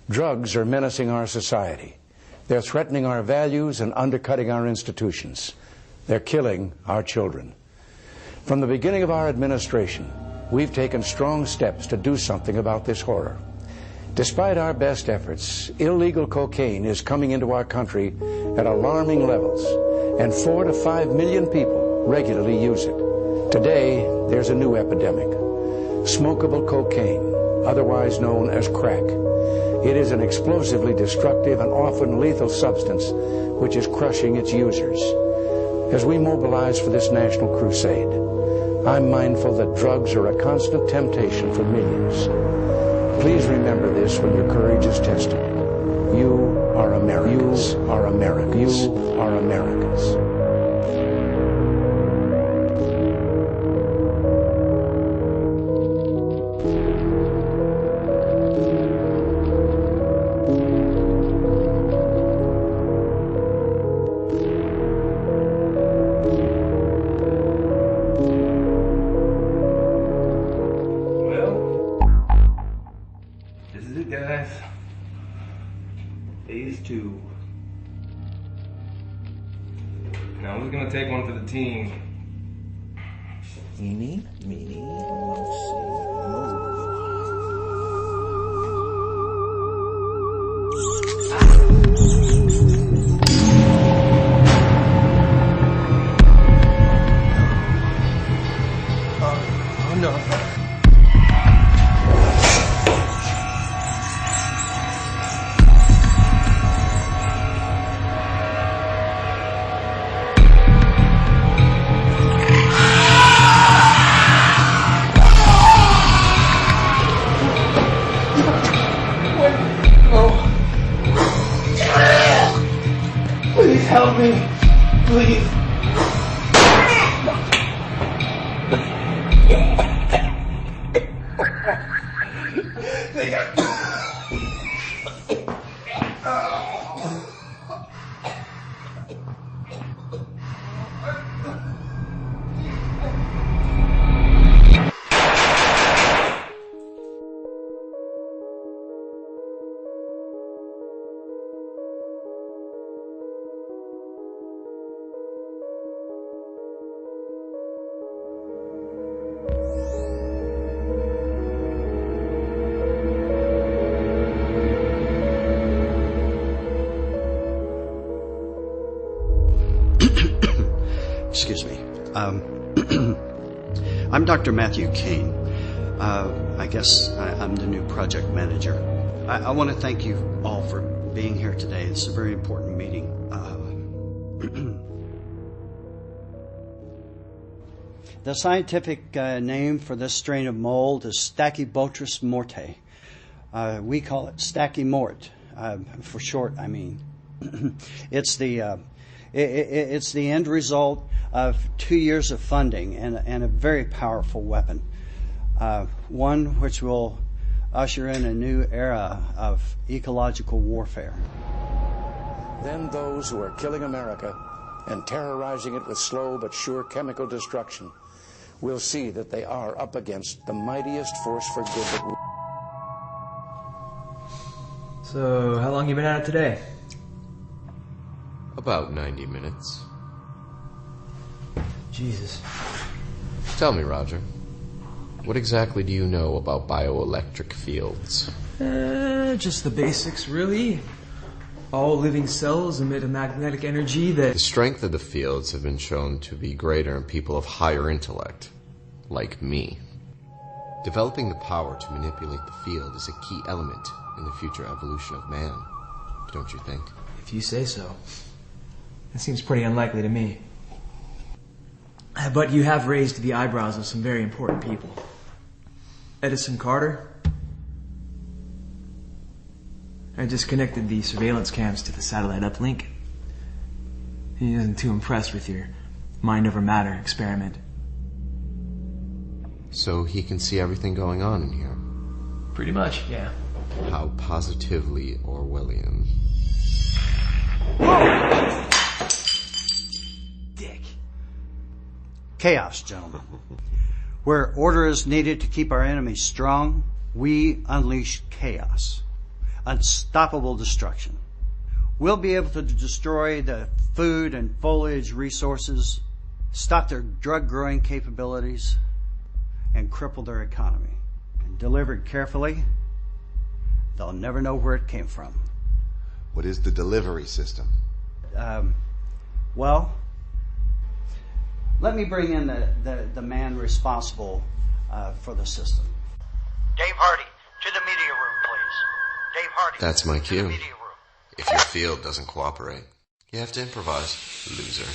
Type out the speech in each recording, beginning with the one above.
Drugs are menacing our society. They're threatening our values and undercutting our institutions. They're killing our children. From the beginning of our administration, we've taken strong steps to do something about this horror. Despite our best efforts, illegal cocaine is coming into our country at alarming levels, and 4 to 5 million people regularly use it. Today, there's a new epidemic: smokable cocaine, otherwise known as crack. It is an explosively destructive and often lethal substance which is crushing its users. As we mobilize for this national crusade, I'm mindful that drugs are a constant temptation for millions. Please remember this when your courage is tested. You are Americans. You are Americans. You are Americans. Guys, phase 2. Now who's gonna take one for the team? Me. Let's see. Oh no. Please help me. Please. Excuse me. I'm Dr. Matthew Kane. I guess I'm the new project manager. I want to thank you all for being here today. It's a very important meeting. The scientific name for this strain of mold is Stachybotrys morte. We call it Stachy-mort, for short, I mean. It's the end result of 2 years of funding and a very powerful weapon, one which will usher in a new era of ecological warfare. Then those who are killing America and terrorizing it with slow but sure chemical destruction will see that they are up against the mightiest force for good that we... So, how long you been at it today? About 90 minutes. Jesus. Tell me, Roger, what exactly do you know about bioelectric fields? Just the basics, really. All living cells emit a magnetic energy that... The strength of the fields have been shown to be greater in people of higher intellect, like me. Developing the power to manipulate the field is a key element in the future evolution of man, don't you think? If you say so. That seems pretty unlikely to me. But you have raised the eyebrows of some very important people. Edison Carter. I just connected the surveillance cams to the satellite uplink. He isn't too impressed with your mind over matter experiment. So he can see everything going on in here? Pretty much, yeah. How positively Orwellian. Whoa! Dick. Chaos, gentlemen. Where order is needed to keep our enemies strong, we unleash chaos. unstoppable destruction. We'll be able to destroy the food and foliage resources, stop their drug-growing capabilities, and cripple their economy. And delivered carefully, they'll never know where it came from. What is the delivery system? Well, let me bring in the man responsible for the system. Dave Hardy, to the media room, please. Dave Hardy. That's my to cue. the media room. If your field doesn't cooperate, you have to improvise, loser.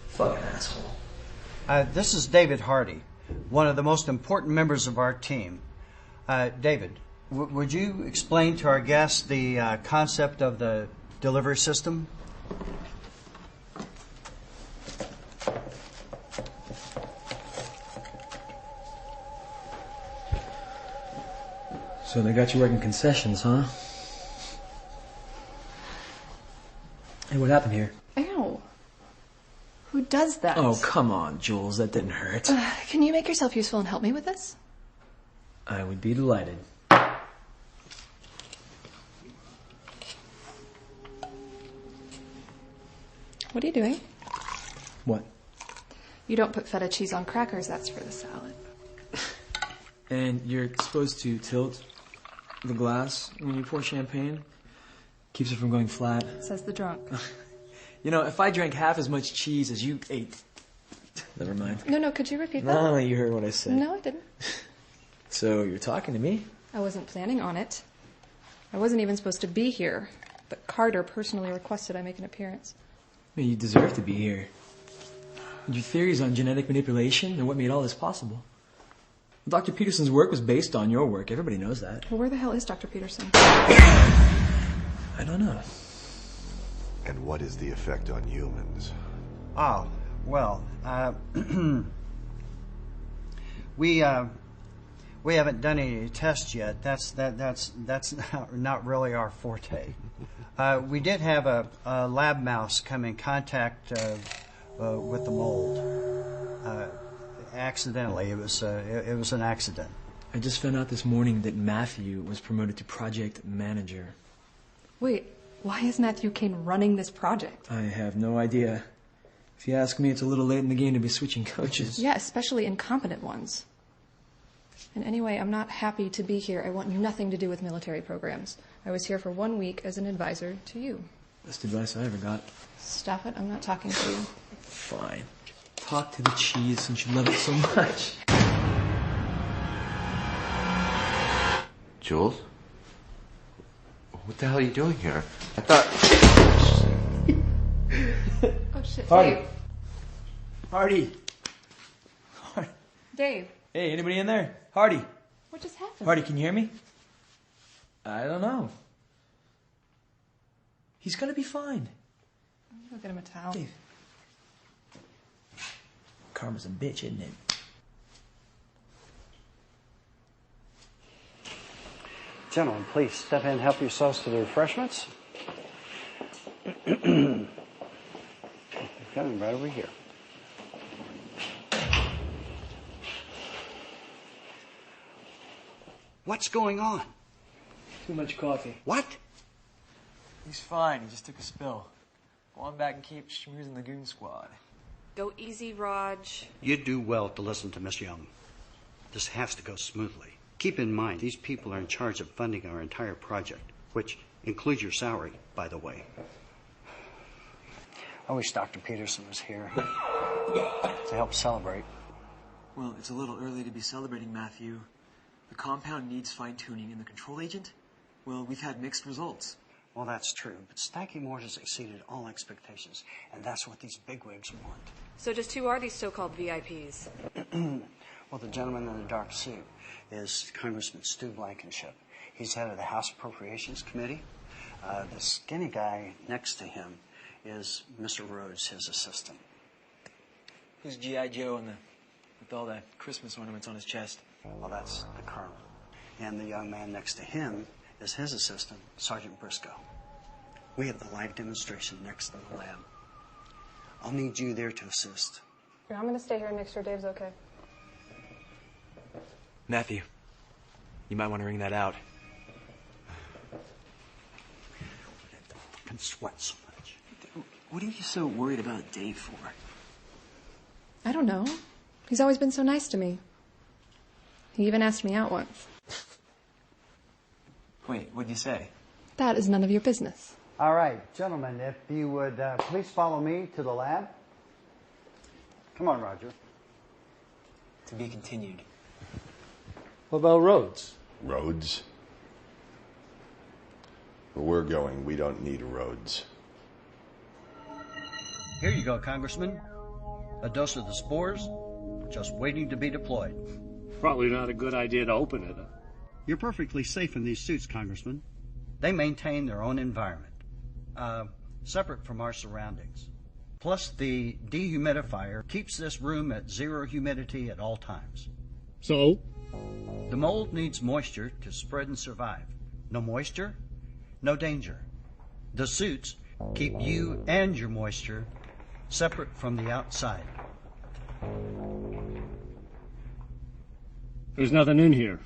Fucking asshole. This is David Hardy, one of the most important members of our team. David, would you explain to our guests the concept of the delivery system? So they got you working concessions, huh? Hey, what happened here? Ew. Who does that? Oh, come on, Jules. That didn't hurt. Can you make yourself useful and help me with this? I would be delighted. What are you doing? What? You don't put feta cheese on crackers, that's for the salad. And you're supposed to tilt the glass when you pour champagne. Keeps it from going flat. Says the drunk. You know, if I drank half as much cheese as you ate... Never mind. No, could you repeat that? No, you heard what I said. No, I didn't. So you're talking to me? I wasn't planning on it. I wasn't even supposed to be here, but Carter personally requested I make an appearance. I mean, you deserve to be here. Your theories on genetic manipulation are what made all this possible. Dr. Peterson's work was based on your work. Everybody knows that. Well, where the hell is Dr. Peterson? I don't know. And what is the effect on humans? Oh, well, we haven't done any tests yet. That's not really our forte. We did have a lab mouse come in contact with the mold. Accidentally, it was an accident. I just found out this morning that Matthew was promoted to project manager. Wait, why is Matthew Kane running this project? I have no idea. If you ask me, it's a little late in the game to be switching coaches. Yeah, especially incompetent ones. And anyway, I'm not happy to be here. I want nothing to do with military programs. I was here for 1 week as an advisor to you. Best advice I ever got. Stop it, I'm not talking to you. Fine. Talk to the cheese since you love it so much. Jules? What the hell are you doing here? I thought... Oh, shit. Hardy. Dave. Hardy. Dave. Hey, anybody in there? Hardy. What just happened? Hardy, can you hear me? I don't know. He's gonna be fine. I'll get him a towel. Dave. Karma's a bitch, isn't it? Gentlemen, please step in and help yourselves to the refreshments. Coming right over here. What's going on? Too much coffee. What? He's fine. He just took a spill. Go on back and keep schmoozing the goon squad. Go easy, Raj. You do well to listen to Miss Young. This has to go smoothly. Keep in mind, these people are in charge of funding our entire project, which includes your salary, by the way. I wish Dr. Peterson was here to help celebrate. Well, it's a little early to be celebrating, Matthew. The compound needs fine-tuning, and the control agent? Well, we've had mixed results. Well, that's true, but Stacky Mort has exceeded all expectations, and that's what these bigwigs want. So just who are these so-called VIPs? Well, the gentleman in the dark suit is Congressman Stu Blankenship. He's head of the House Appropriations Committee. The skinny guy next to him is Mr. Rhodes, his assistant. Who's G.I. Joe with all the Christmas ornaments on his chest? Well, that's the colonel. And the young man next to him is his assistant, Sergeant Briscoe. We have the live demonstration next to the lab. I'll need you there to assist. Yeah, I'm going to stay here and make sure Dave's okay. Matthew, you might want to ring that out. I can sweat so much. What are you so worried about Dave for? I don't know. He's always been so nice to me. He even asked me out once. Wait, what'd you say? That is none of your business. All right, gentlemen, if you would please follow me to the lab. Come on, Roger. To be continued. What about roads? Roads? Where we're going, we don't need roads. Here you go, Congressman. A dose of the spores, just waiting to be deployed. Probably not a good idea to open it. You're perfectly safe in these suits, Congressman. They maintain their own environment, separate from our surroundings. Plus, the dehumidifier keeps this room at 0 humidity at all times. So? The mold needs moisture to spread and survive. No moisture, no danger. The suits keep you and your moisture separate from the outside. There's nothing in here.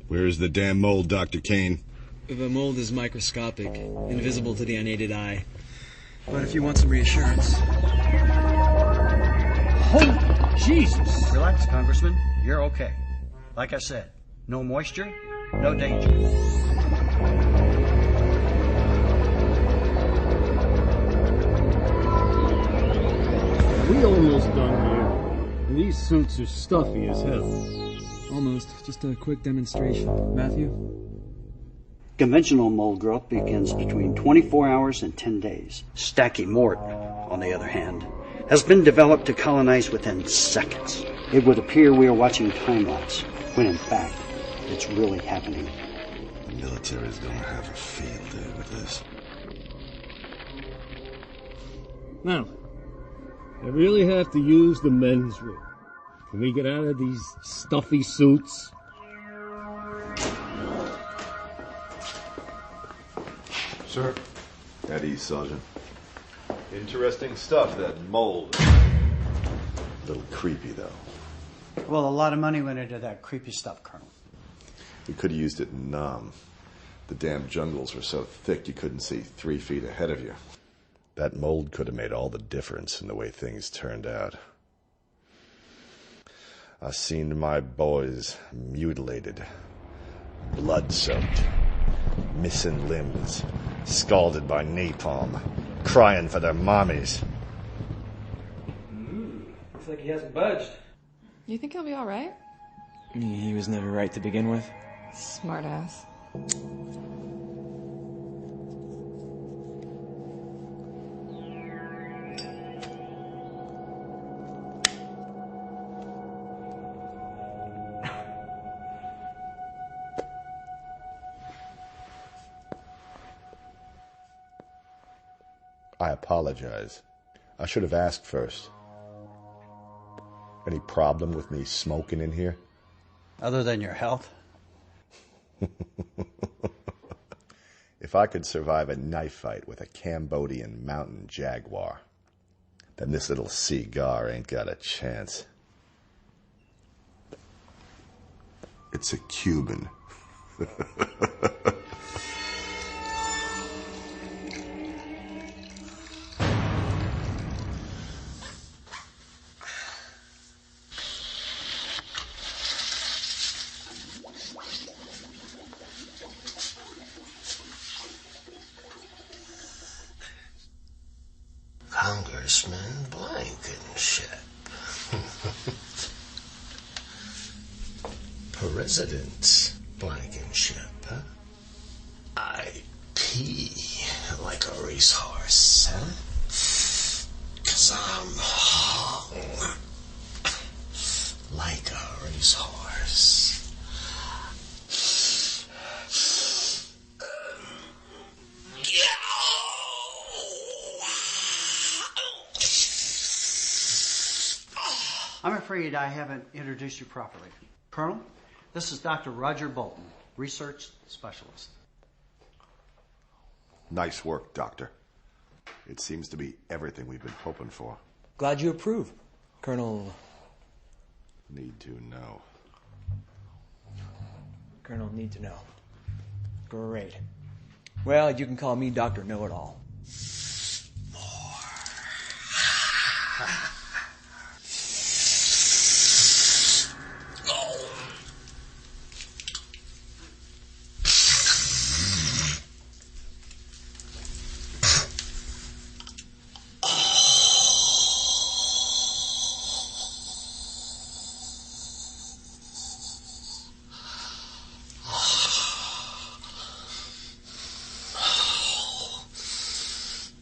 Where's the damn mold, Dr. Kane? The mold is microscopic, invisible to the unaided eye. But if you want some reassurance... Holy Jesus! Relax, Congressman. You're okay. Like I said, no moisture, no danger. We almost done here. And these suits are stuffy as hell. Almost. Just a quick demonstration. Matthew? Conventional mold growth begins between 24 hours and 10 days. Stachy-mort, on the other hand, has been developed to colonize within seconds. It would appear we are watching time-lapse, when in fact, it's really happening. The military's gonna have a field day with this. Now, I really have to use the men's room. Can we get out of these stuffy suits? Sir. At ease, Sergeant. Interesting stuff, that mold. A little creepy, though. Well, a lot of money went into that creepy stuff, Colonel. We could have used it in Nam. The damn jungles were so thick you couldn't see 3 feet ahead of you. That mold could have made all the difference in the way things turned out. I seen my boys mutilated, blood-soaked, missing limbs, scalded by napalm, crying for their mommies. Looks like he hasn't budged. You think he'll be all right? He was never right to begin with. Smartass. I apologize. I should have asked first. Any problem with me smoking in here? Other than your health? If I could survive a knife fight with a Cambodian mountain jaguar, then this little cigar ain't got a chance. It's a Cuban. Congressman Blankenship. President Blankenship, huh? I pee like a racehorse, huh? 'Cause I'm hung like a racehorse. I'm afraid I haven't introduced you properly. Colonel, this is Dr. Roger Bolton, research specialist. Nice work, Doctor. It seems to be everything we've been hoping for. Glad you approve, Colonel Need to know. Colonel, need to know. Great. Well, you can call me Dr. Know-It-All.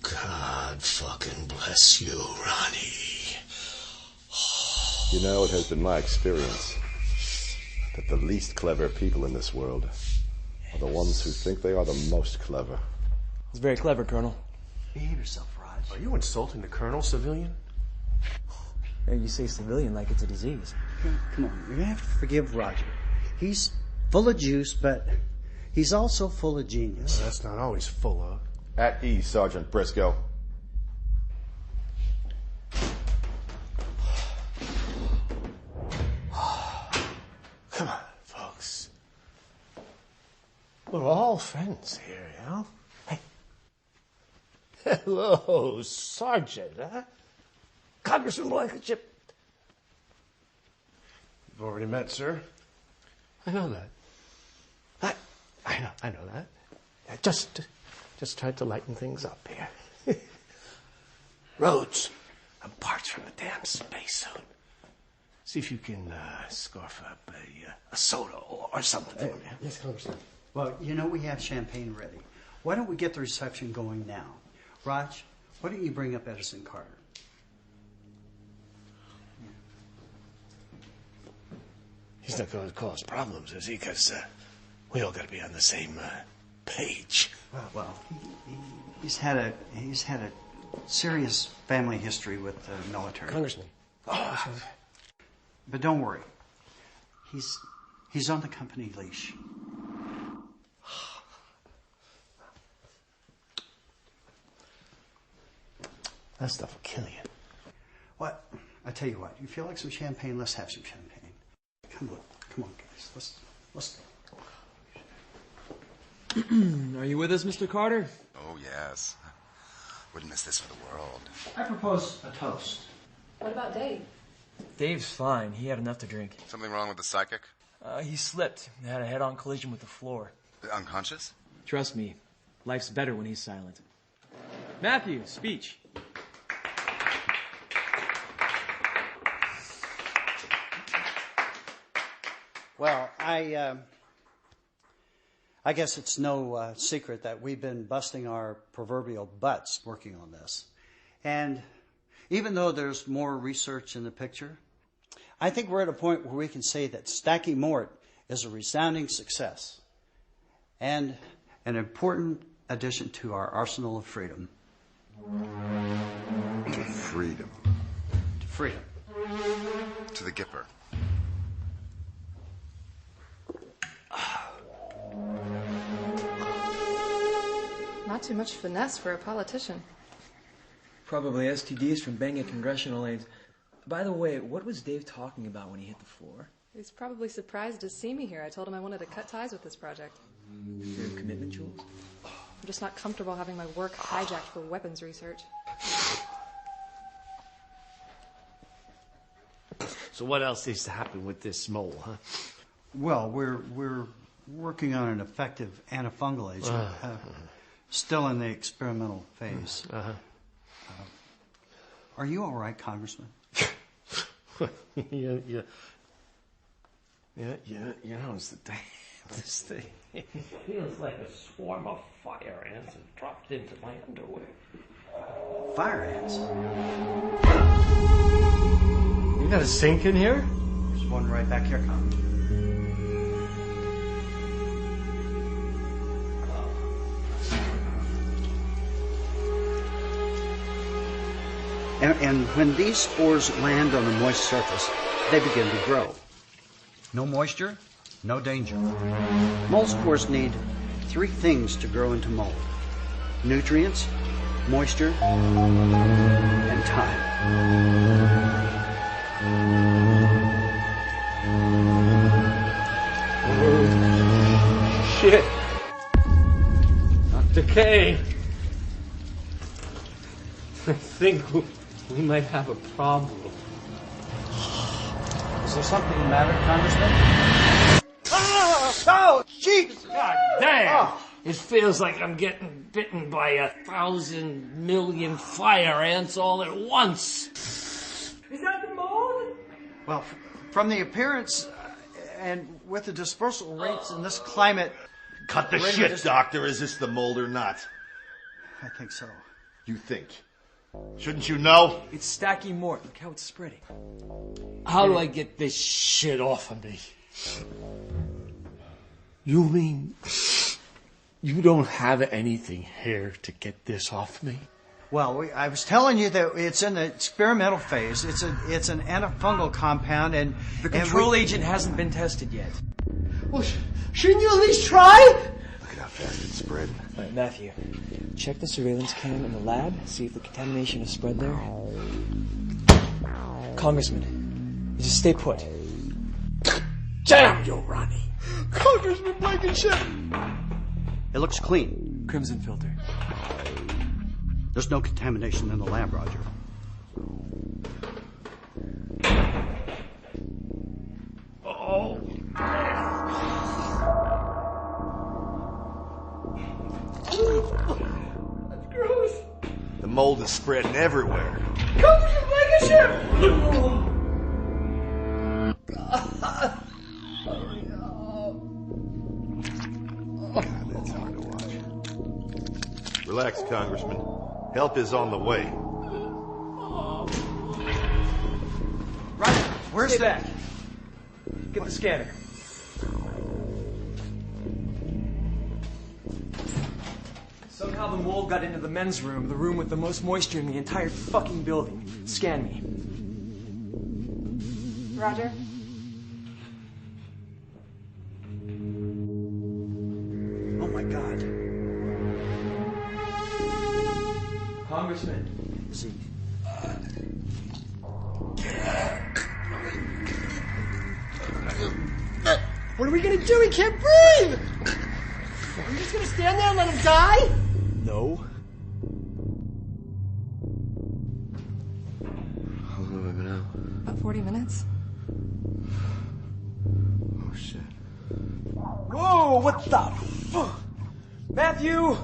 God fucking bless you, Ronnie. You know, it has been my experience that the least clever people in this world are the ones who think they are the most clever. It's very clever, Colonel. Behave yourself, Raj. Are you insulting the colonel, civilian? You say civilian like it's a disease. Come on, you're gonna have to forgive Roger. He's full of juice, but he's also full of genius. That's not always full of. At ease, Sergeant Briscoe. Come on, folks. We're all friends here, you know? Hey. Hello, Sergeant, huh? Congressman Blankenship. You've already met, sir. I know that. I know that. Yeah, just tried to lighten things up here. Roads and parts from a damn spacesuit. See if you can scarf up a soda or something for me. Yes, Congressman. Well, you know we have champagne ready. Why don't we get the reception going now? Raj, why don't you bring up Edison Carter? He's not going to cause problems, is he? Because we all got to be on the same page. Well, he's had a serious family history with the military. Congressman. Oh. But don't worry. He's on the company leash. That stuff will kill you. What? I tell you what. You feel like some champagne? Let's have some champagne. Come on, guys. Let's go. Are you with us, Mr. Carter? Oh, yes. Wouldn't miss this for the world. I propose a toast. What about Dave? Dave's fine. He had enough to drink. Something wrong with the psychic? He slipped. He had a head-on collision with the floor. Unconscious? Trust me, life's better when he's silent. Matthew, speech. Well, I guess it's no secret that we've been busting our proverbial butts working on this. And even though there's more research in the picture, I think we're at a point where we can say that Stacky Mort is a resounding success and an important addition to our arsenal of freedom. To freedom. To freedom. To the Gipper. Not too much finesse for a politician. Probably STDs from banging congressional aides. By the way, what was Dave talking about when he hit the floor? He's probably surprised to see me here. I told him I wanted to cut ties with this project. Your commitment, Jules? I'm just not comfortable having my work hijacked for weapons research. So what else needs to happen with this mole, huh? Well, we're working on an effective antifungal agent. Still in the experimental phase. Are you all right, Congressman? You know, it's the damnedest thing. It feels like a swarm of fire ants have dropped into my underwear. Fire ants? You got a sink in here? There's one right back here, Congressman. And when these spores land on a moist surface, they begin to grow. No moisture, no danger. Mold spores need 3 things to grow into mold: nutrients, moisture, and time. shit. Dr. K. I think we might have a problem. Is there something the matter, Congressman? Oh, jeez! God damn! It feels like I'm getting bitten by 1,000 million fire ants all at once. Is that the mold? Well, from the appearance and with the dispersal rates in this climate... Cut the shit, Doctor. Is this the mold or not? I think so. You think? Shouldn't you know? It's Stacky Mort. Look how it's spreading. How do I get this shit off of me? You mean you don't have anything here to get this off me? Well, I was telling you that it's in the experimental phase. It's an antifungal compound, and the control agent hasn't been tested yet. Well, shouldn't you at least try? Look at how fast it's spread. All right, Matthew, check the surveillance cam in the lab. See if the contamination is spread there. Congressman, just stay put. Damn you, Ronnie. Congressman Blankenship. It looks clean. Crimson filter. There's no contamination in the lab, Roger. Oh, that's gross. The mold is spreading everywhere. Congressman Blankenship! God, that's hard to watch. Relax, Congressman. Help is on the way. Right, where's that? Get the scanner. Somehow the mold got into the men's room, the room with the most moisture in the entire fucking building. Scan me. Roger. Oh my God. Congressman. Is he... What are we gonna do? He can't breathe! Are we just gonna stand there and let him die? No. How long have I been out? About 40 minutes. Oh, shit. Whoa, what the fuck? Matthew!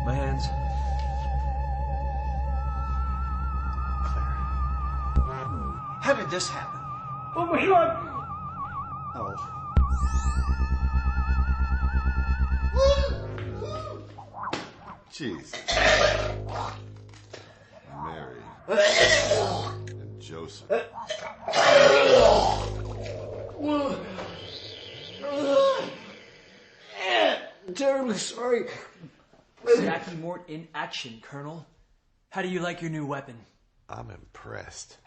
My hands. How did this happen? Oh my God! Oh. Jeez. Mary. And Joseph. Terribly sorry. Stacky Mort in action, Colonel. How do you like your new weapon? I'm impressed.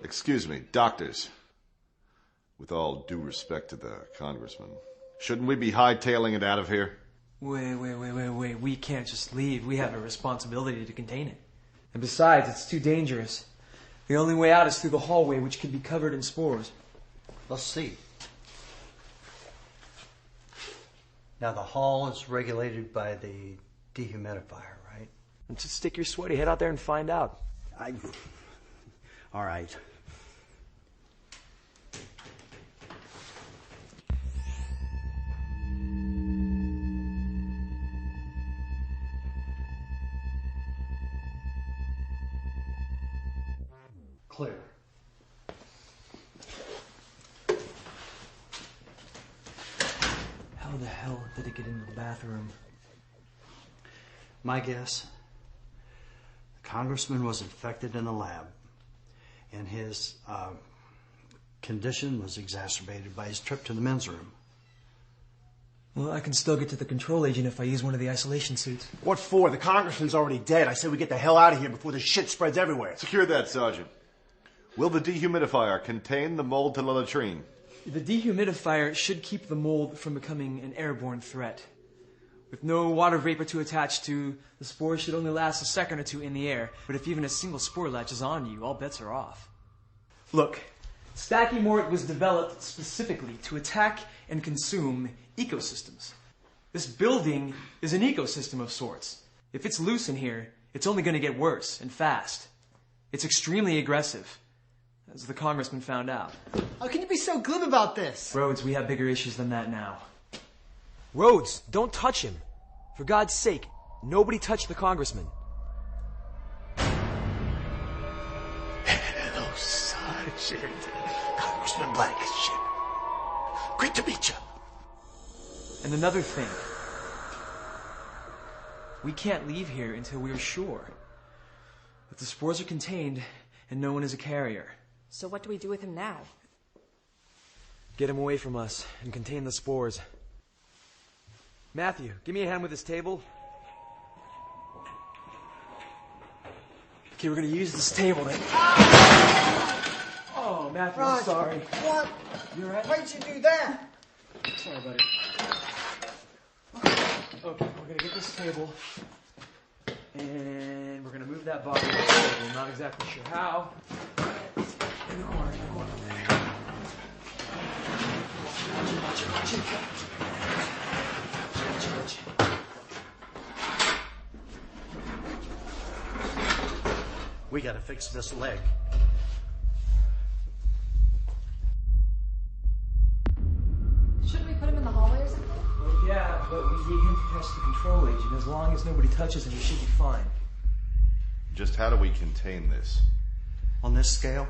Excuse me, doctors. With all due respect to the congressman, shouldn't we be hightailing it out of here? Wait. We can't just leave. We have a responsibility to contain it. And besides, it's too dangerous. The only way out is through the hallway, which could be covered in spores. Let's see. Now, the hall is regulated by the dehumidifier, right? Just stick your sweaty head out there and find out. All right. Clear. How the hell did it get into the bathroom? My guess, the congressman was infected in the lab, and his condition was exacerbated by his trip to the men's room. Well, I can still get to the control agent if I use one of the isolation suits. What for? The congressman's already dead. I said we get the hell out of here before the shit spreads everywhere. Secure that, Sergeant. Will the dehumidifier contain the mold to the latrine? The dehumidifier should keep the mold from becoming an airborne threat. With no water vapor to attach to, the spores should only last a second or two in the air. But if even a single spore latches on you, all bets are off. Look, Stachy-Mort was developed specifically to attack and consume ecosystems. This building is an ecosystem of sorts. If it's loose in here, it's only going to get worse and fast. It's extremely aggressive, as the congressman found out. How can you be so glib about this? Rhodes, we have bigger issues than that now. Rhodes, don't touch him. For God's sake, nobody touch the congressman. Hello, Sergeant. Congressman Black's ship. Great to meet you. And another thing. We can't leave here until we're sure that the spores are contained and no one is a carrier. So what do we do with him now? Get him away from us and contain the spores. Matthew, give me a hand with this table. Okay, we're gonna use this table then. Oh, Matthew, I'm sorry. What? You alright? Why'd you do that? Sorry, buddy. Okay, we're gonna get this table, and we're gonna move that body. We're not exactly sure how. In the corner, there. Watch it. We gotta fix this leg. Shouldn't we put him in the hallway or something? Yeah, but we need him to test the control agent. As long as nobody touches him, we should be fine. Just how do we contain this? On this scale,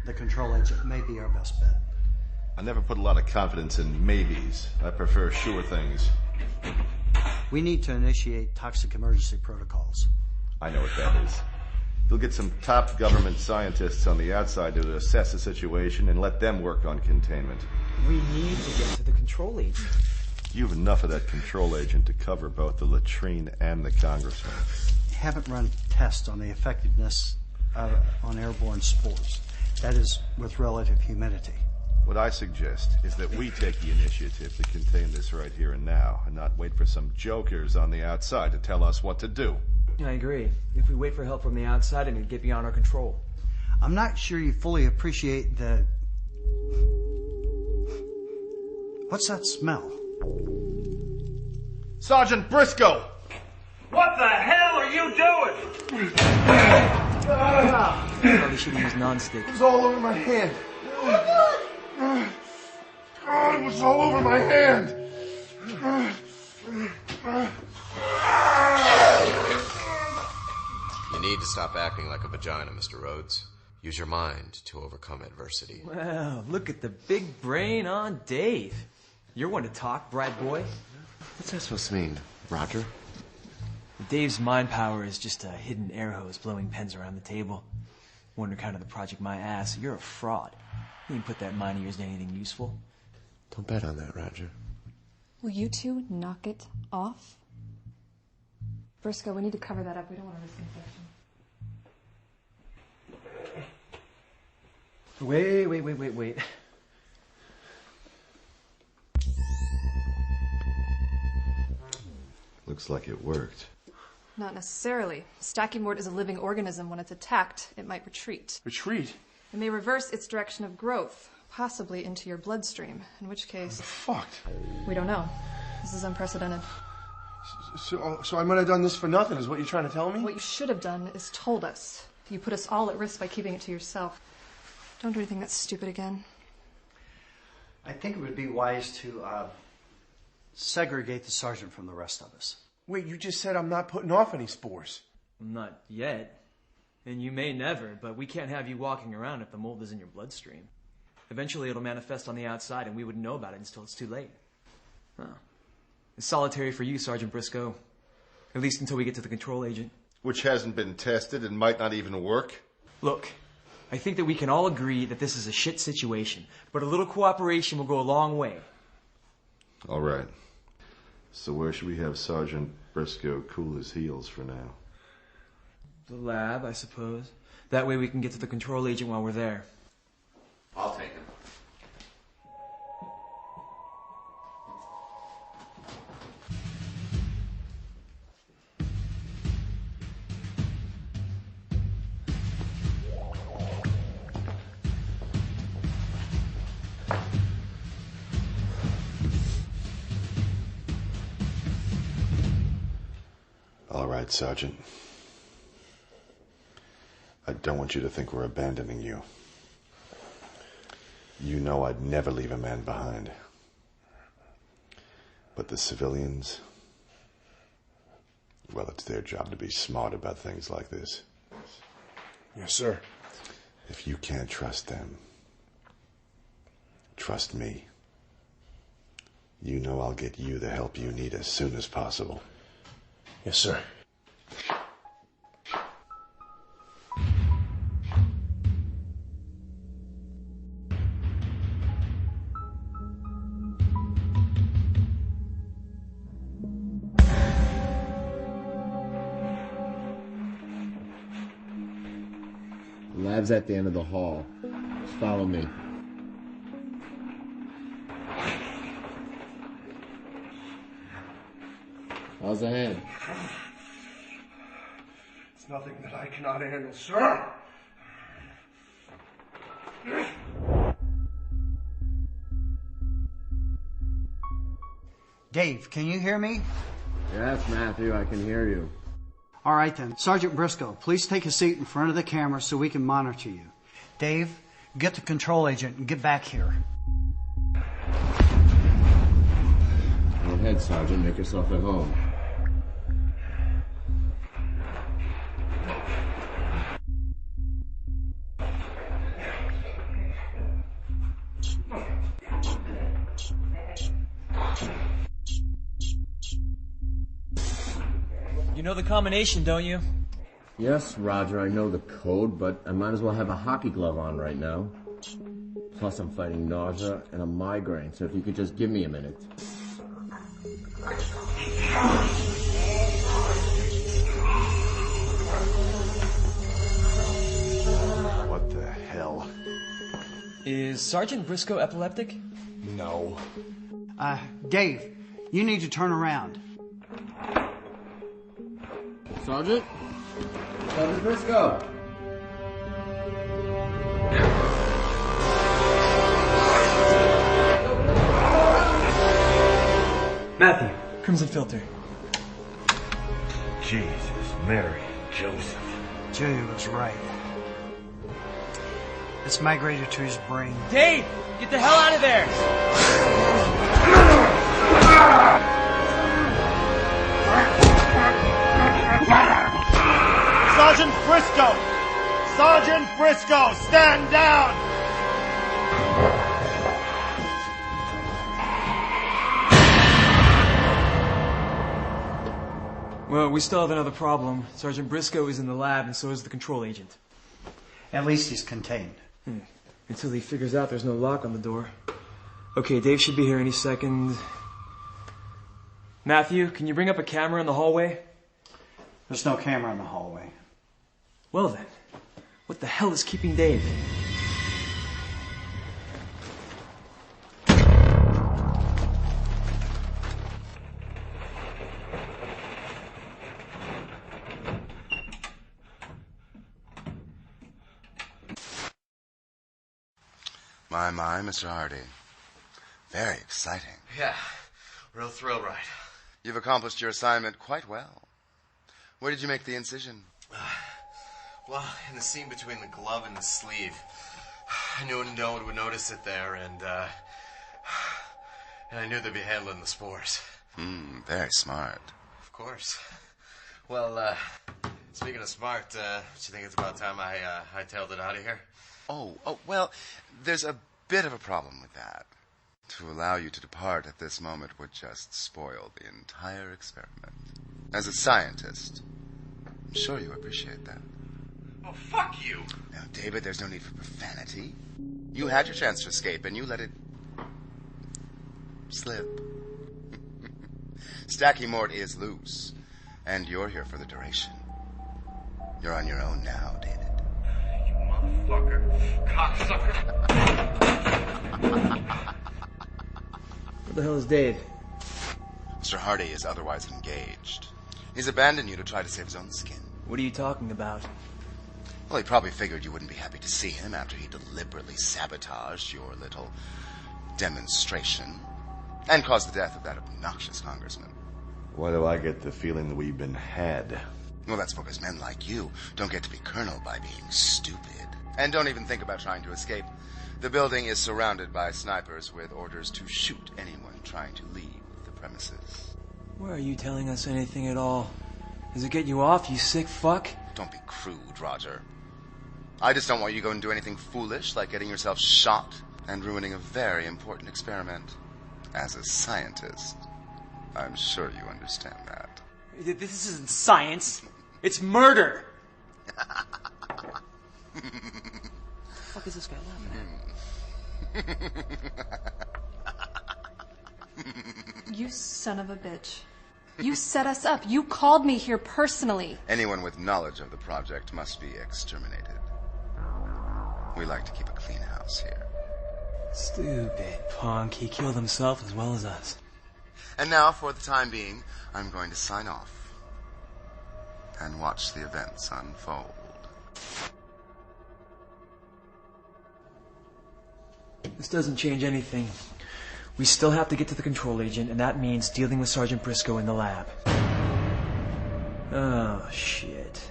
the control agent may be our best bet. I never put a lot of confidence in maybes. I prefer sure things. We need to initiate toxic emergency protocols. I know what that is. You'll get some top government scientists on the outside to assess the situation and let them work on containment. We need to get to the control agent. You have enough of that control agent to cover both the latrine and the congressman. Haven't run tests on the effectiveness on airborne spores. That is with relative humidity. What I suggest is that we take the initiative to contain this right here and now, and not wait for some jokers on the outside to tell us what to do. I agree. If we wait for help from the outside, it would get beyond our control. I'm not sure you fully appreciate the... What's that smell? Sergeant Briscoe! What the hell are you doing? Probably should use non-stick. It was all over my hand. God, it was all over my hand. You need to stop acting like a vagina, Mr. Rhodes. Use your mind to overcome adversity. Wow, look at the big brain on Dave. You're one to talk, bright boy. What's that supposed to mean, Roger? Dave's mind power is just a hidden air hose blowing pens around the table. Wonder kind of the project my ass. You're a fraud. You didn't put that mind of yours to anything useful. Don't bet on that, Roger. Will you two knock it off? Briscoe, we need to cover that up. We don't want to risk infection. Wait. Looks like it worked. Not necessarily. Stachy-Mort is a living organism. When it's attacked, it might retreat. Retreat? It may reverse its direction of growth, possibly into your bloodstream, in which case... Fucked. We don't know. This is unprecedented. So I might have done this for nothing, is what you're trying to tell me? What you should have done is told us. You put us all at risk by keeping it to yourself. Don't do anything that's stupid again. I think it would be wise to segregate the sergeant from the rest of us. Wait, you just said I'm not putting off any spores. Not yet. And you may never, but we can't have you walking around if the mold is in your bloodstream. Eventually it'll manifest on the outside and we wouldn't know about it until it's too late. Huh. It's solitary for you, Sergeant Briscoe. At least until we get to the control agent. Which hasn't been tested and might not even work? Look, I think that we can all agree that this is a shit situation, but a little cooperation will go a long way. All right. So where should we have Sergeant Briscoe cool his heels for now? The lab, I suppose. That way we can get to the control agent while we're there. I'll take him. right, Sergeant. I don't want you to think we're abandoning you. You know I'd never leave a man behind. But the civilians, well, it's their job to be smart about things like this. Yes, sir. If you can't trust them, trust me. You know I'll get you the help you need as soon as possible. Yes, sir. The lab's at the end of the hall. Just follow me. How's the hand? It's nothing that I cannot handle, sir. Dave, can you hear me? Yes, Matthew, I can hear you. All right then. Sergeant Briscoe, please take a seat in front of the camera so we can monitor you. Dave, get the control agent and get back here. Go ahead, Sergeant. Make yourself at home. You know the combination, don't you? Yes, Roger, I know the code, but I might as well have a hockey glove on right now. Plus, I'm fighting nausea and a migraine, so if you could just give me a minute. What the hell? Is Sergeant Briscoe epileptic? No. Dave, you need to turn around. Sergeant? Sergeant Briscoe! Matthew, Crimson Filter. Jesus, Mary, Joseph. Julia was right. It's migrated to his brain. Dave, get the hell out of there! Sergeant Briscoe! Sergeant Briscoe, stand down! Well, we still have another problem. Sergeant Briscoe is in the lab, and so is the control agent. At least he's contained. Until he figures out there's no lock on the door. Okay, Dave should be here any second. Matthew, can you bring up a camera in the hallway? There's no camera in the hallway. Well then, what the hell is keeping Dave? My, Mr. Hardy. Very exciting. Yeah, real thrill ride. You've accomplished your assignment quite well. Where did you make the incision? Well, in the seam between the glove and the sleeve. I knew no one would notice it there, and I knew they'd be handling the spores. Very smart. Of course. Well, speaking of smart, do you think it's about time I hightailed it out of here? Oh, well, there's a bit of a problem with that. To allow you to depart at this moment would just spoil the entire experiment. As a scientist, I'm sure you appreciate that. Oh, fuck you! Now, David, there's no need for profanity. You had your chance to escape, and you let it slip. Stacky Mort is loose, and you're here for the duration. You're on your own now, David. You motherfucker. Cocksucker. Where the hell is Dave? Mr. Hardy is otherwise engaged. He's abandoned you to try to save his own skin. What are you talking about? Well, he probably figured you wouldn't be happy to see him after he deliberately sabotaged your little demonstration and caused the death of that obnoxious congressman. Why do I get the feeling that we've been had? Well, that's because men like you don't get to be colonel by being stupid. And don't even think about trying to escape. The building is surrounded by snipers with orders to shoot anyone trying to leave the premises. Why are you telling us anything at all? Does it get you off, you sick fuck? Don't be crude, Roger. I just don't want you to go and do anything foolish, like getting yourself shot and ruining a very important experiment. As a scientist, I'm sure you understand that. This isn't science. It's murder. What the fuck is this guy laughing at? You son of a bitch. You set us up. You called me here personally. Anyone with knowledge of the project must be exterminated. We like to keep a clean house here. Stupid punk. He killed himself as well as us. And now, for the time being, I'm going to sign off and watch the events unfold. This doesn't change anything. We still have to get to the control agent, and that means dealing with Sergeant Briscoe in the lab. Oh, shit.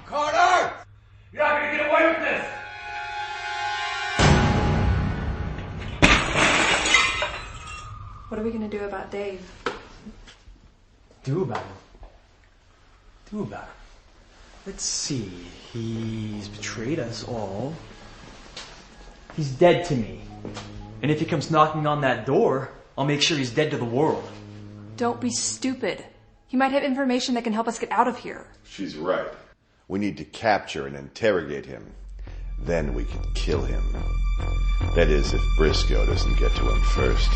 Carter! You're not gonna get away with this! What are we going to do about Dave? Do about him? Do about him? Let's see. He's betrayed us all. He's dead to me. And if he comes knocking on that door, I'll make sure he's dead to the world. Don't be stupid. He might have information that can help us get out of here. She's right. We need to capture and interrogate him. Then we can kill him. That is, if Briscoe doesn't get to him first.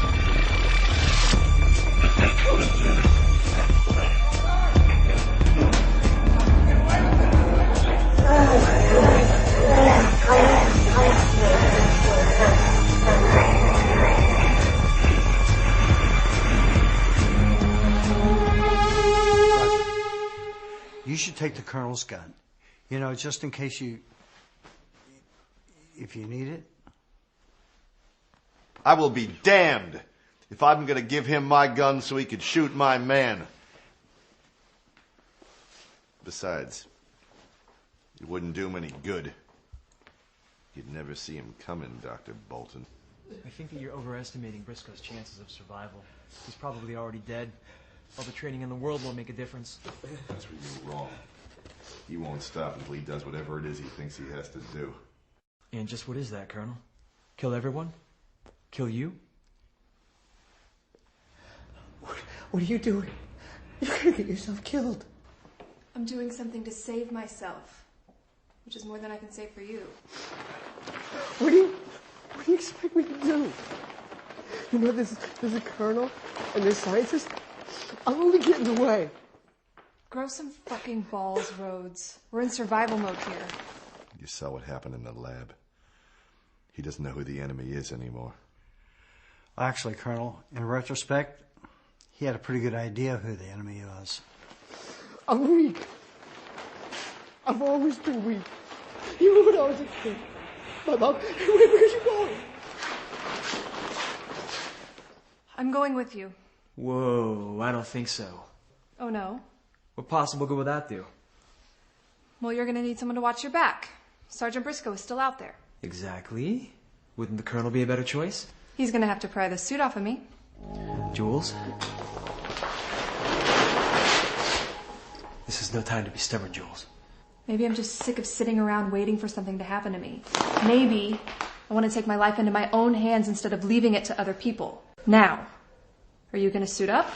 You should take the colonel's gun. You know, just in case if you need it. I will be damned if I'm going to give him my gun so he could shoot my man. Besides, it wouldn't do him any good. You'd never see him coming, Dr. Bolton. I think that you're overestimating Briscoe's chances of survival. He's probably already dead. All the training in the world won't make a difference. That's where you're wrong. He won't stop until he does whatever it is he thinks he has to do. And just what is that, Colonel? Kill everyone? Kill you? What are you doing? You're gonna get yourself killed. I'm doing something to save myself, which is more than I can say for you. What do you expect me to do? You know, there's a colonel and there's scientists. I'll only get in the way. Grow some fucking balls, Rhodes. We're in survival mode here. You saw what happened in the lab. He doesn't know who the enemy is anymore. Actually, Colonel, in retrospect, he had a pretty good idea of who the enemy was. I'm weak. I've always been weak. Even when I was a kid. My mom, where are you going? I'm going with you. Whoa, I don't think so. Oh, no? What possible good would that do? Well, you're going to need someone to watch your back. Sergeant Briscoe is still out there. Exactly. Wouldn't the Colonel be a better choice? He's going to have to pry the suit off of me. Jules? This is no time to be stubborn, Jules. Maybe I'm just sick of sitting around waiting for something to happen to me. Maybe I want to take my life into my own hands instead of leaving it to other people. Now, are you going to suit up?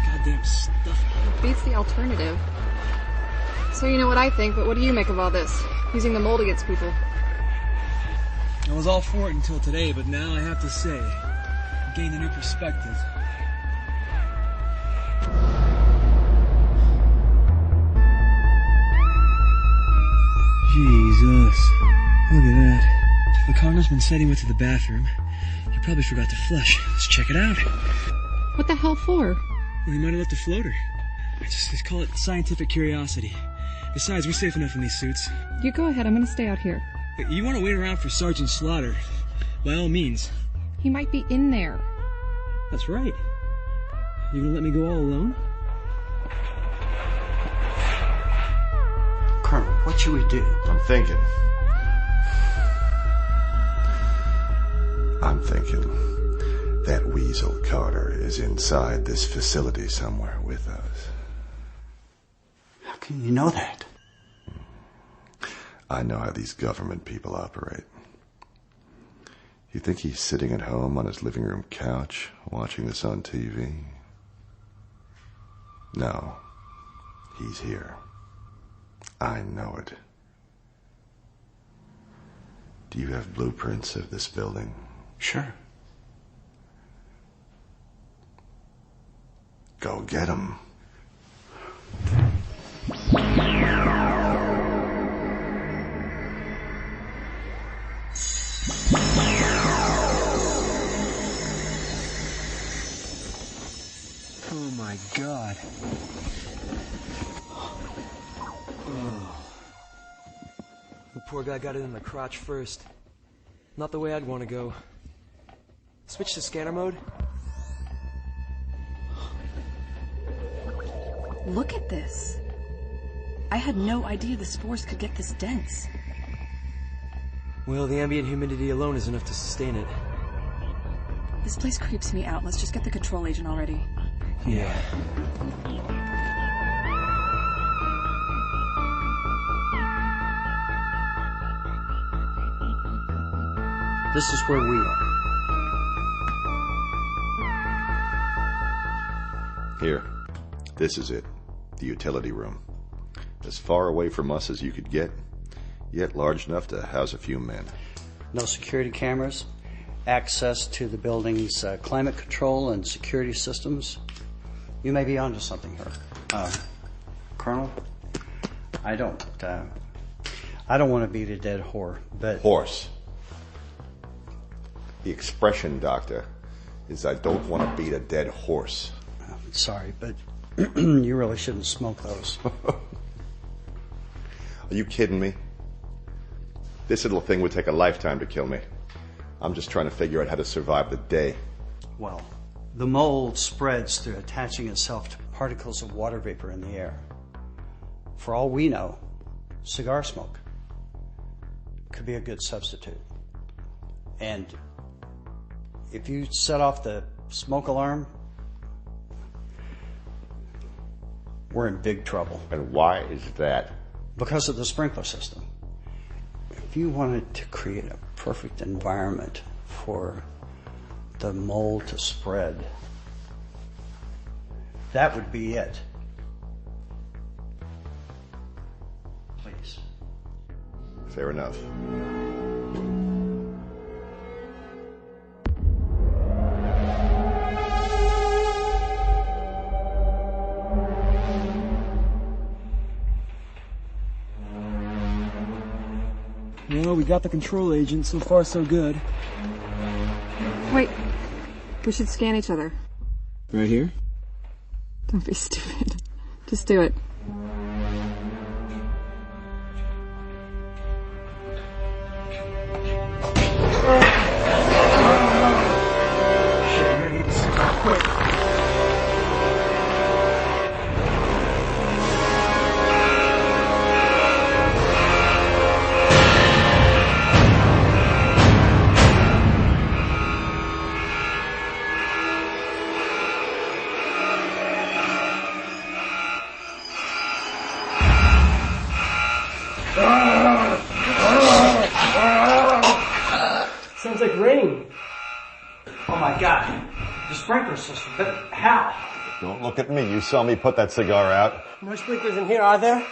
Goddamn stuff. Beats the alternative. So you know what I think, but what do you make of all this? Using the mold against people. I was all for it until today, but now I have to say, I gained a new perspective. Jesus. Look at that. The congressman said he went to the bathroom. He probably forgot to flush. Let's check it out. What the hell for? Well, he might have left a floater. Just call it scientific curiosity. Besides, we're safe enough in these suits. You go ahead. I'm going to stay out here. You want to wait around for Sergeant Slaughter? By all means. He might be in there. That's right. You gonna let me go all alone? Colonel, what should we do? I'm thinking that Weasel Carter is inside this facility somewhere with us. How can you know that? I know how these government people operate. You think he's sitting at home on his living room couch watching this on TV? No, he's here. I know it. Do you have blueprints of this building? Sure. Go get them. Oh my God. Oh. The poor guy got it in the crotch first. Not the way I'd want to go. Switch to scanner mode. Look at this. I had no idea the spores could get this dense. Well, the ambient humidity alone is enough to sustain it. This place creeps me out. Let's just get the control agent already. Yeah. This is where we are. Here. This is it. The utility room. As far away from us as you could get, yet large enough to house a few men. No security cameras, access to the building's climate control and security systems. You may be onto something here. Colonel, I don't want to beat a dead horse, but... Horse. The expression, Doctor, is I don't want to beat a dead horse. I'm sorry, but you really shouldn't smoke those. Are you kidding me? This little thing would take a lifetime to kill me. I'm just trying to figure out how to survive the day. Well, the mold spreads through attaching itself to particles of water vapor in the air. For all we know, cigar smoke could be a good substitute. And if you set off the smoke alarm, we're in big trouble. And why is that? Because of the sprinkler system. If you wanted to create a perfect environment for the mold to spread, that would be it. Please. Fair enough. Well, we got the control agent. So far, so good. Wait. We should scan each other. Right here? Don't be stupid. Just do it. Sounds like rain. Oh my God. The sprinkler system, but how? Don't look at me. You saw me put that cigar out. No sprinklers in here, are there?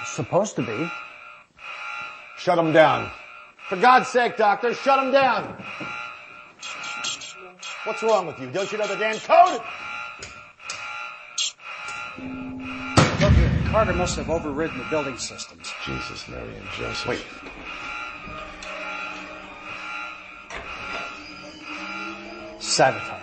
Supposed to be. Shut them down. For God's sake, Doctor, shut them down. What's wrong with you? Don't you know the damn code? Look here, Carter must have overridden the building systems. Jesus, Mary, and Joseph. Wait. Sabotage.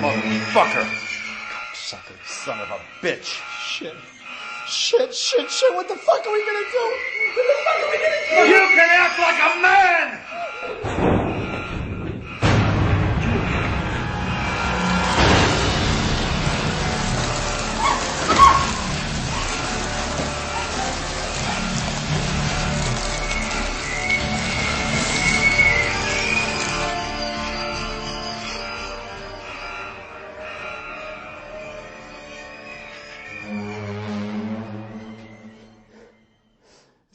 Motherfucker! Sucker, son of a bitch. Shit. What the fuck are we gonna do? What the fuck are we gonna do? You can act like a man!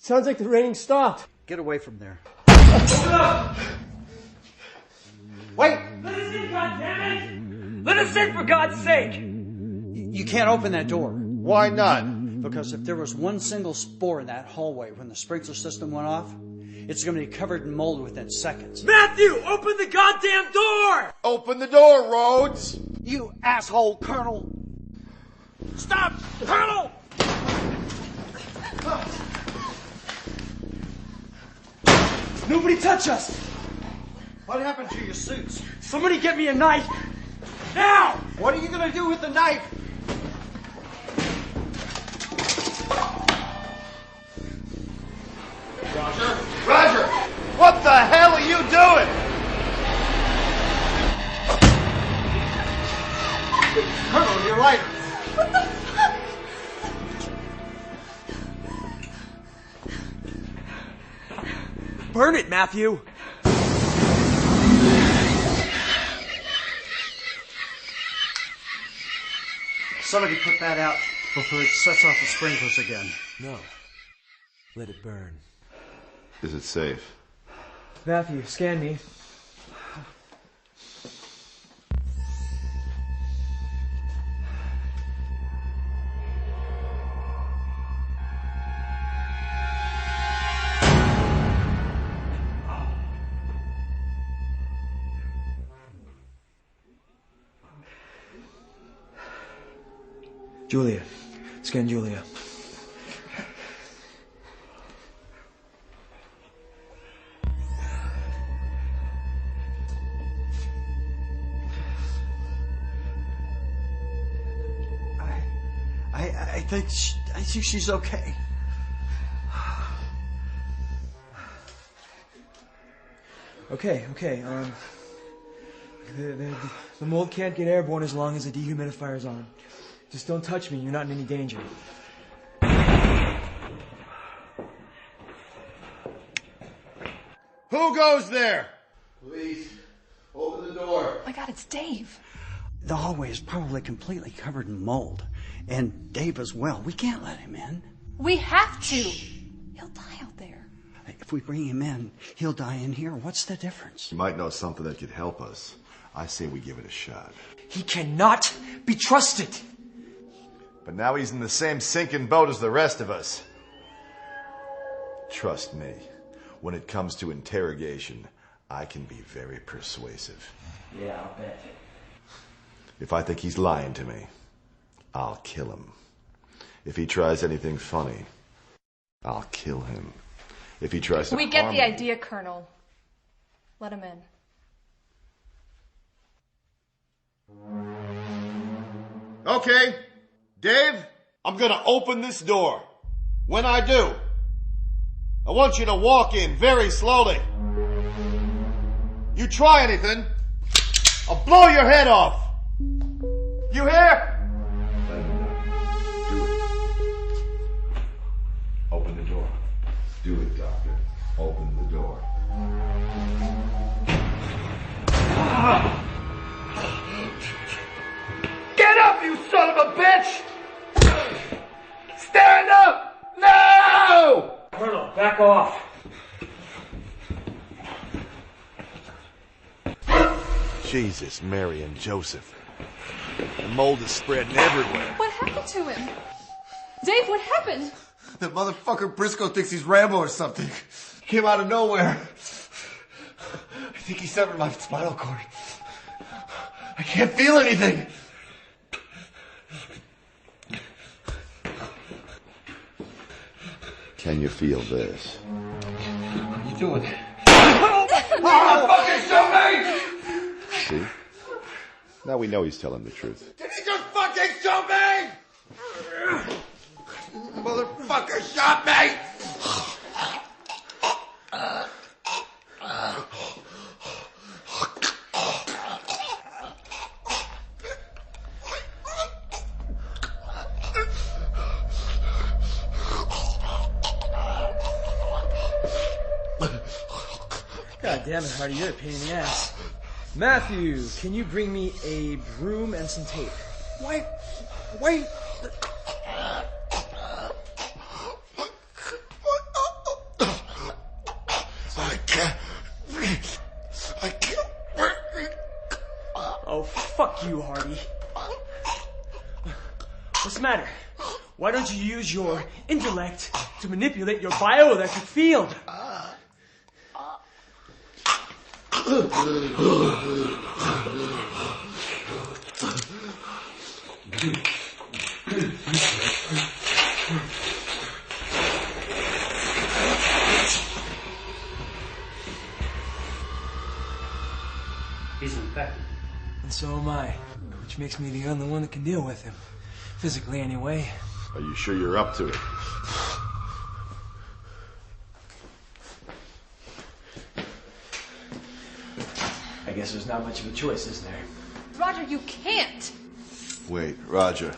Sounds like the raining stopped. Get away from there. Wait! Let us in, goddammit! Let us in, for God's sake! You can't open that door. Why not? Because if there was one single spore in that hallway when the sprinkler system went off, it's going to be covered in mold within seconds. Matthew, open the goddamn door! Open the door, Rhodes! You asshole, Colonel! Stop! Colonel! Nobody touch us! What happened to your suits? Somebody get me a knife! Now! What are you going to do with the knife? Roger! What the hell are you doing? Colonel, your lighter! What the fuck? Burn it, Matthew! Somebody put that out before it sets off the sprinklers again. No. Let it burn. Is it safe? Matthew, scan me. Julia. Scan Julia. I think she's okay. Okay. The mold can't get airborne as long as the dehumidifier's on. Just don't touch me. You're not in any danger. Who goes there? Please, open the door. Oh my God, it's Dave. The hallway is probably completely covered in mold. And Dave as well. We can't let him in. We have to. He'll die out there. If we bring him in, he'll die in here. What's the difference? You might know something that could help us. I say we give it a shot. He cannot be trusted. But now he's in the same sinking boat as the rest of us. Trust me, when it comes to interrogation, I can be very persuasive. Yeah, I'll bet. If I think he's lying to me, I'll kill him. If he tries anything funny, I'll kill him. If he tries to We get harm the me, idea, Colonel. Let him in. Okay, Dave, I'm gonna open this door. When I do, I want you to walk in very slowly. You try anything, I'll blow your head off. You hear? do it. Open the door. Do it, Doctor. Open the door. Get up, you son of a bitch! Stand up! No! Colonel, back off. Jesus, Mary, and Joseph. The mold is spreading everywhere. What happened to him? Dave, what happened? That motherfucker Briscoe thinks he's Rambo or something. Came out of nowhere. I think he severed my spinal cord. I can't feel anything. Can you feel this? What are you doing? Oh, fucking show me! See? Now we know he's telling the truth. Did he just fucking shoot me? Motherfucker shot me! God damn it, Hardy, you're a pain in the ass. Matthew, can you bring me a broom and some tape? Wait. I can't. Oh, fuck you, Hardy. What's the matter? Why don't you use your intellect to manipulate your bioelectric field? He's infected. And so am I, which makes me the only one that can deal with him. Physically, anyway. Are you sure you're up to it? I guess there's not much of a choice, is there? Roger, you can't! Wait, Roger.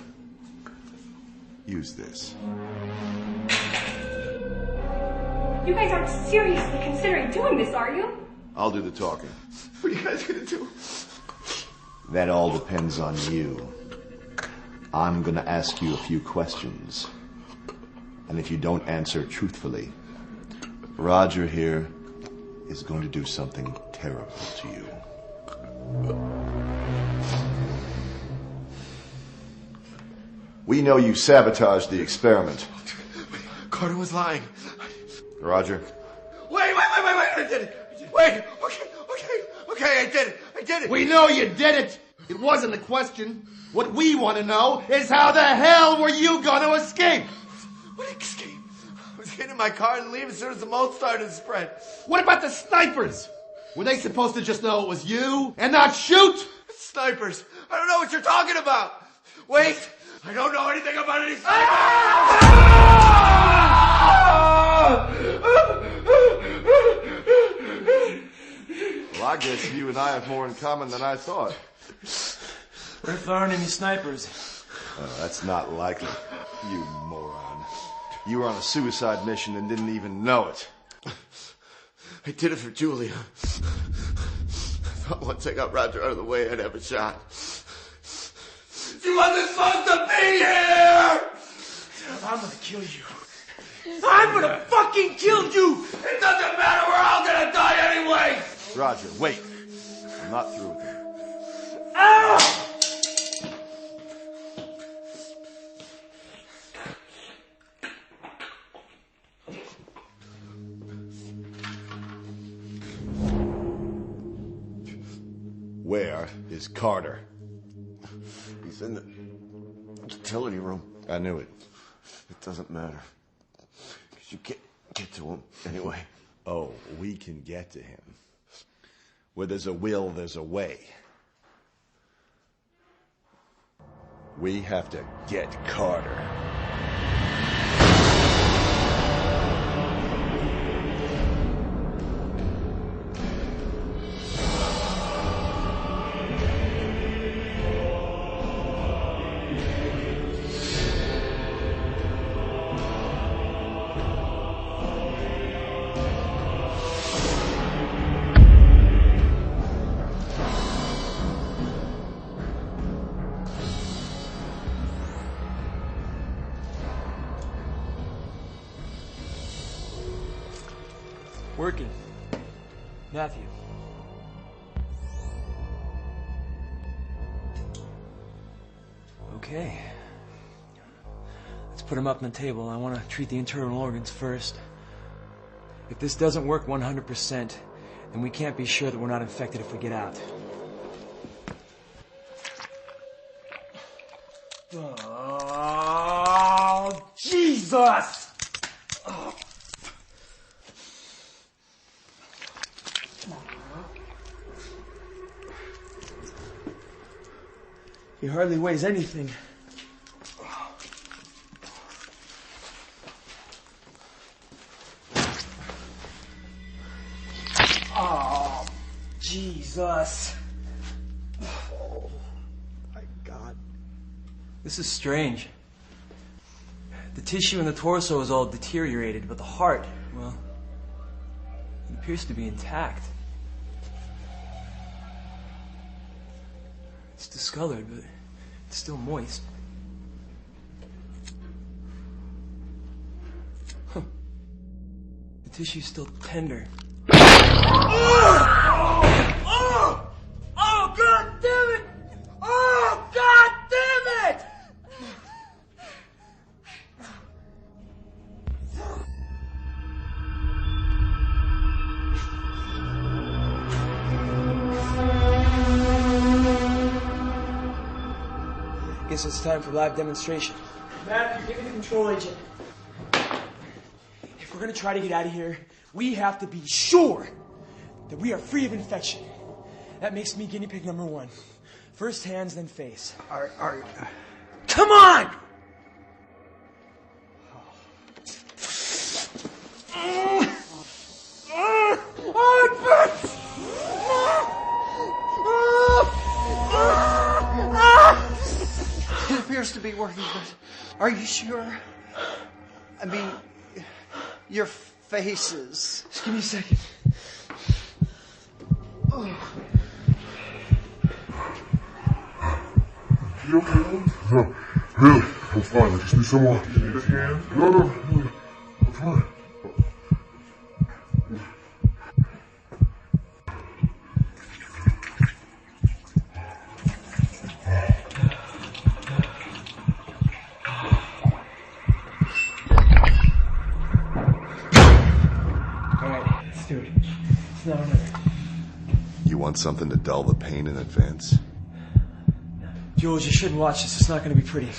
Use this. You guys aren't seriously considering doing this, are you? I'll do the talking. What are you guys gonna do? That all depends on you. I'm gonna ask you a few questions. And if you don't answer truthfully, Roger here is going to do something terrible to you. We know you sabotaged the experiment. Carter was lying. Roger? Wait, I did it. Wait, okay, I did it. We know you did it. It wasn't a question. What we want to know is how the hell were you going to escape? What escape? I was getting in my car and leave as soon as the mold started to spread. What about the snipers? Were they supposed to just know it was you and not shoot? Snipers? I don't know what you're talking about. Wait, I don't know anything about any Well, I guess you and I have more in common than I thought. What if there aren't any snipers? That's not likely, you moron. You were on a suicide mission and didn't even know it. I did it for Julia. I thought once I got Roger out of the way, I'd have a shot. She wasn't supposed to be here! I'm gonna kill you. I'm gonna fucking kill you! It doesn't matter, we're all gonna die anyway! Roger, wait. I'm not through with him. Ah! Where is Carter? He's in the utility room. I knew it. It doesn't matter. Because you can't get to him anyway. Oh, we can get to him. Where there's a will, there's a way. We have to get Carter. Working. Matthew. Okay. Let's put him up on the table. I want to treat the internal organs first. If this doesn't work 100%, then we can't be sure that we're not infected if we get out. Oh, Jesus! Oh. He hardly weighs anything. Oh, Jesus. Oh, my God. This is strange. The tissue in the torso is all deteriorated, but the heart, well, it appears to be intact. It's discolored, but it's still moist. Huh. The tissue's still tender. Oh, God damn it! Oh, God damn it! Guess it's time for live demonstration. Matthew, give me the control agent. If we're gonna try to get out of here, we have to be sure that we are free of infection. That makes me guinea pig number 1. First hands, then face. Come on! It appears to be working, but are you sure? I mean, your faces. Just give me a second. You okay? No, really, I'm fine. I just need some more. You need a hand? No, really, I'm fine. You want something to dull the pain in advance? Jules, you shouldn't watch this. It's not going to be pretty.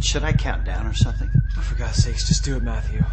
Should I count down or something? Oh, for God's sakes, just do it, Matthew.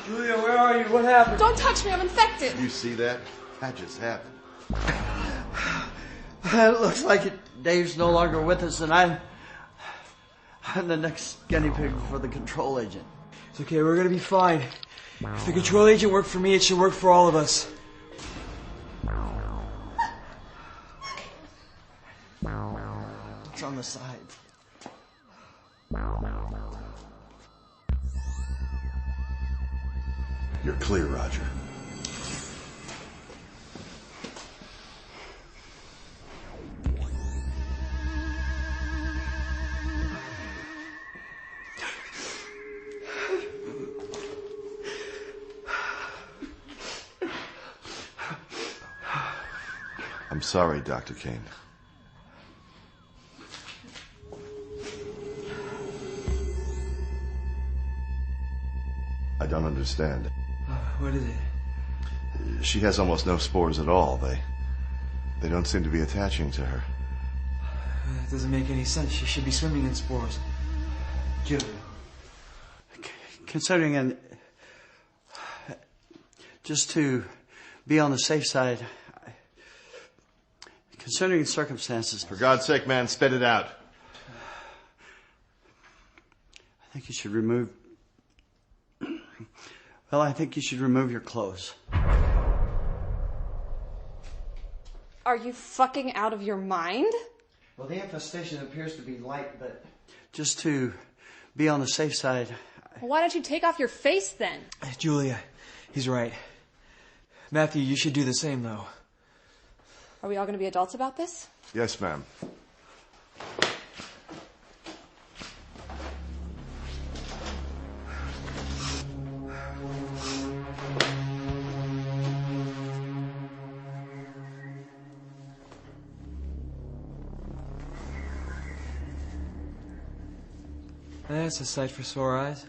Julia, where are you? What happened? Don't touch me, I'm infected. You see that? That just happened. It looks like Dave's no longer with us, and I'm the next guinea pig for the control agent. It's okay, we're gonna be fine. If the control agent worked for me, it should work for all of us. It's on the side. You're clear, Roger. I'm sorry, Dr. Kane. I don't understand. What is it? She has almost no spores at all. They don't seem to be attaching to her. That doesn't make any sense. She should be swimming in spores. Julia, considering just to be on the safe side, considering the circumstances. For God's sake, man, spit it out. I think you should remove. Well, I think you should remove your clothes. Are you fucking out of your mind? Well, the infestation appears to be light, but just to be on the safe side. Well, why don't you take off your face then? Julia, he's right. Matthew, you should do the same, though. Are we all going to be adults about this? Yes, ma'am. That's a sight for sore eyes.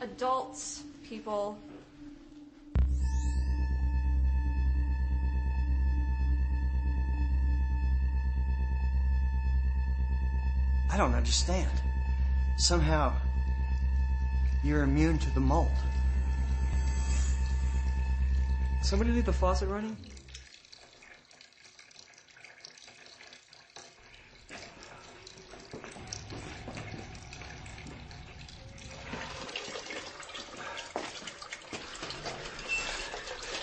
Adults, people. I don't understand. Somehow, you're immune to the mold. Somebody leave the faucet running?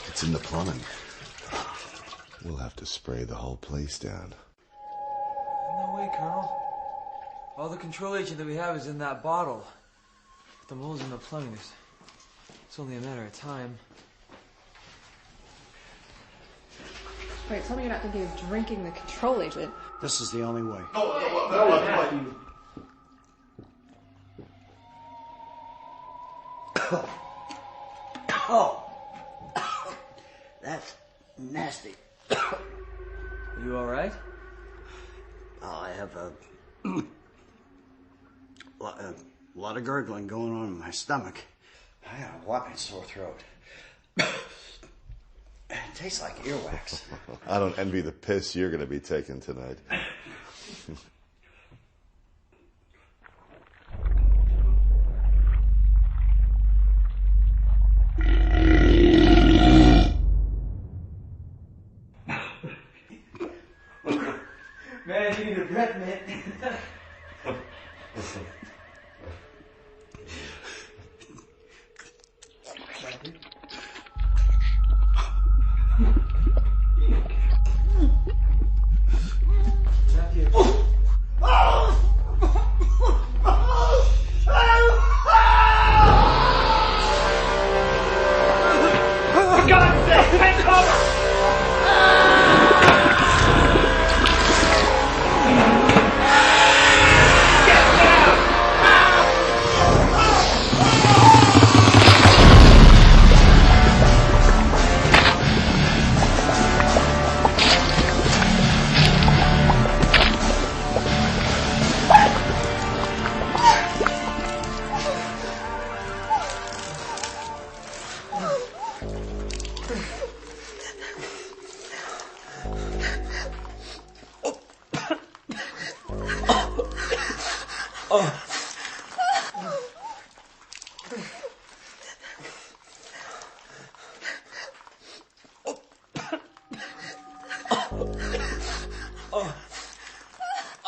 It's in the plumbing. We'll have to spray the whole place down. No way, Colonel. All the control agent that we have is in that bottle. If the mold's in the plumbing, it's only a matter of time. Wait, tell me you're not thinking of drinking the control agent. This is the only way. Oh, that's nasty. Are you all right? Oh, I have a lot of gurgling going on in my stomach. I got a whopping sore throat. It tastes like earwax. I don't envy the piss you're going to be taking tonight. Man, you need a breath mint.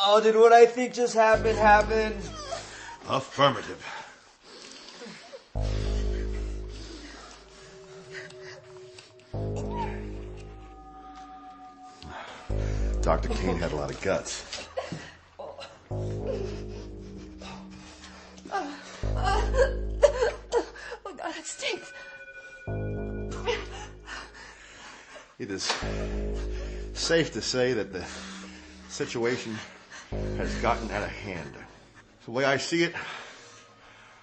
Oh, did what I think just happened happen? Affirmative. Dr. Kane had a lot of guts. Oh God, it stinks. It is safe to say that the situation has gotten out of hand. The way I see it,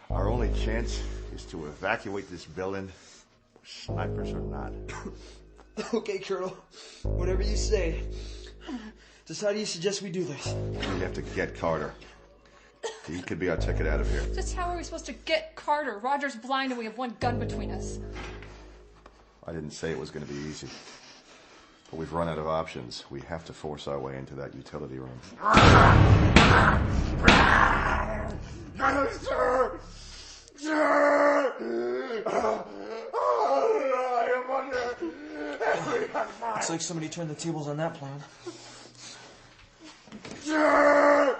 our only chance is to evacuate this building, snipers or not. Okay, Colonel. Whatever you say. Just how do you suggest we do this? We have to get Carter. He could be our ticket out of here. Just how are we supposed to get Carter? Roger's blind and we have one gun between us. I didn't say it was going to be easy. But we've run out of options. We have to force our way into that utility room. Sir! Sir! I am under heavy gunfire. Looks like somebody turned the tables on that plan. Sir!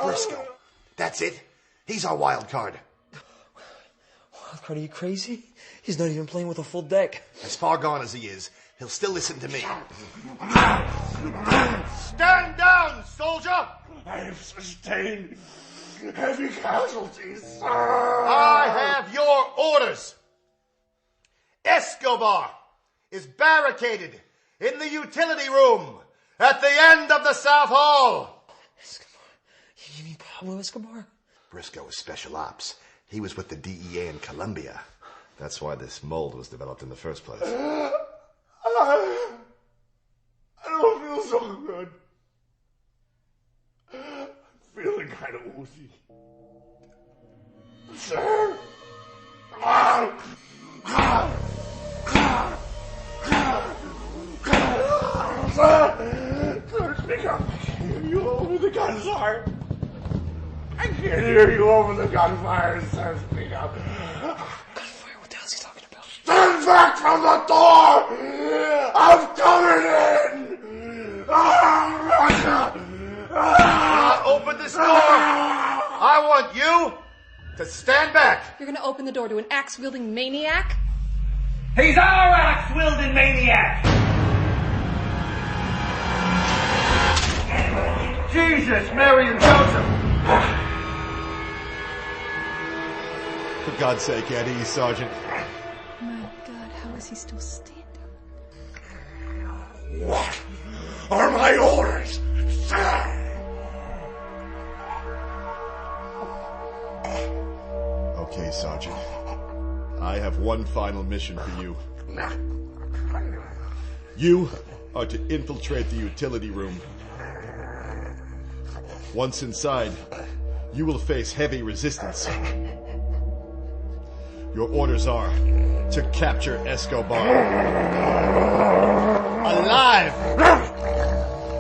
Briscoe. That's it? He's our wild card. Wild card, are you crazy? He's not even playing with a full deck. As far gone as he is, he'll still listen to me. Stand down, soldier! I have sustained heavy casualties, sir. I have your orders. Escobar is barricaded in the utility room at the end of the South Hall. Escobar? You mean Pablo Escobar? Briscoe is special ops. He was with the DEA in Colombia. That's why this mold was developed in the first place. I don't feel so good. I'm feeling kind of woozy. Sir? Sir, speak up. I can hear you over the gunfire. I can't hear you over the gunfire, sir. Speak up. Gunfire? What the hell is he talking about? Stand back from the door! I'm coming in! Open this door! I want you to stand back! You're gonna open the door to an axe-wielding maniac? He's our axe-wielding maniac! Jesus, Mary, and Joseph! For God's sake, at ease, Sergeant. My God, how is he still standing? What are my orders, sir? Okay, Sergeant. I have one final mission for you. You are to infiltrate the utility room. Once inside, you will face heavy resistance. Your orders are to capture Escobar. Alive!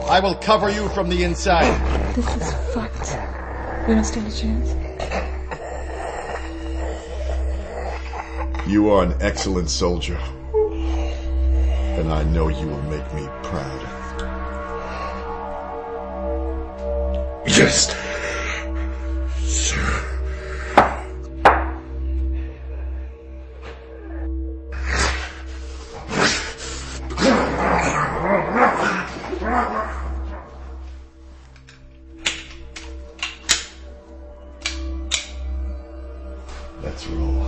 I will cover you from the inside. This is fucked. We don't stand a chance. You are an excellent soldier. And I know you will make me proud. Yes, sir. Let's roll.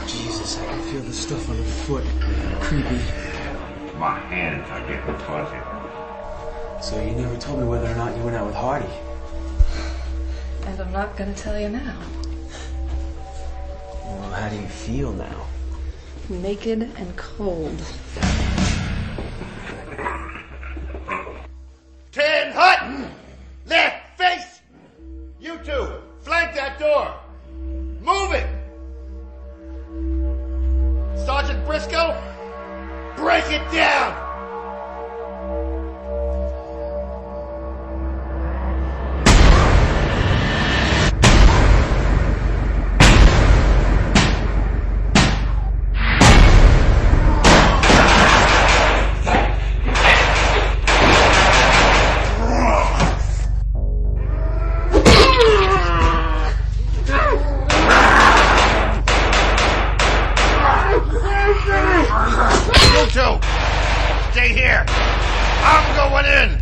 Jesus, I can feel the stuff on the foot. Creepy. My hands are getting fuzzy. So you never told me whether or not you went out with Hardy. And I'm not gonna tell you now. Well, how do you feel now? Naked and cold. 10 hut! Left face! You two, flank that door! Move it! Sergeant Briscoe, break it down! stay here. I'm going in.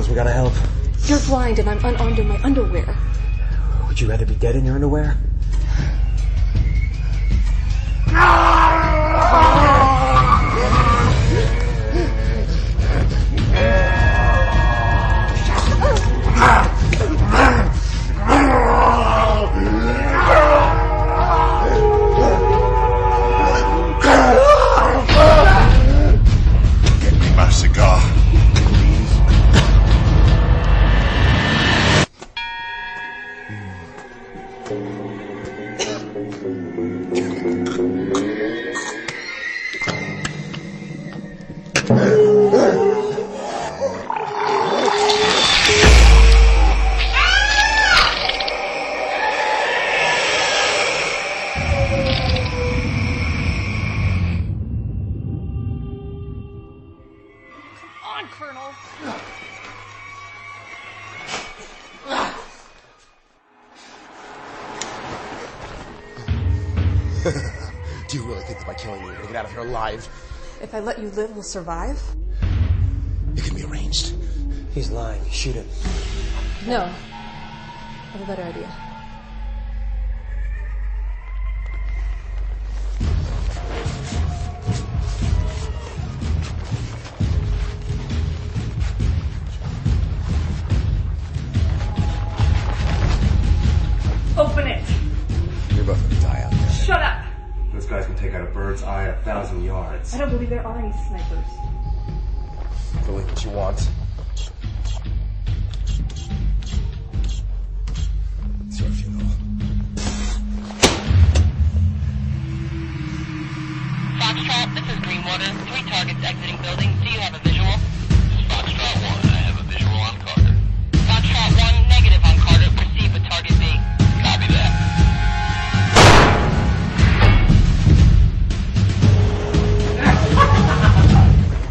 We gotta help. You're blind and I'm unarmed in my underwear. Would you rather be dead in your underwear? Get me my cigar. Do you really think that by killing me, you're gonna get out of here alive? If I let you live, we'll survive? It can be arranged. He's lying. Shoot him. No. I have a better idea. Open it! You're both gonna die out there. Shut up! Those guys can take out a bird's eye 1,000 yards. I don't believe there are any snipers. Believe what you want. It's your funeral. Foxtrot, this is Greenwater. 3 targets exiting building. Do you have a visual? This is Foxtrot 1. I have a visual on Carter. Foxtrot 1, negative on Carter. Proceed with target B. Copy that.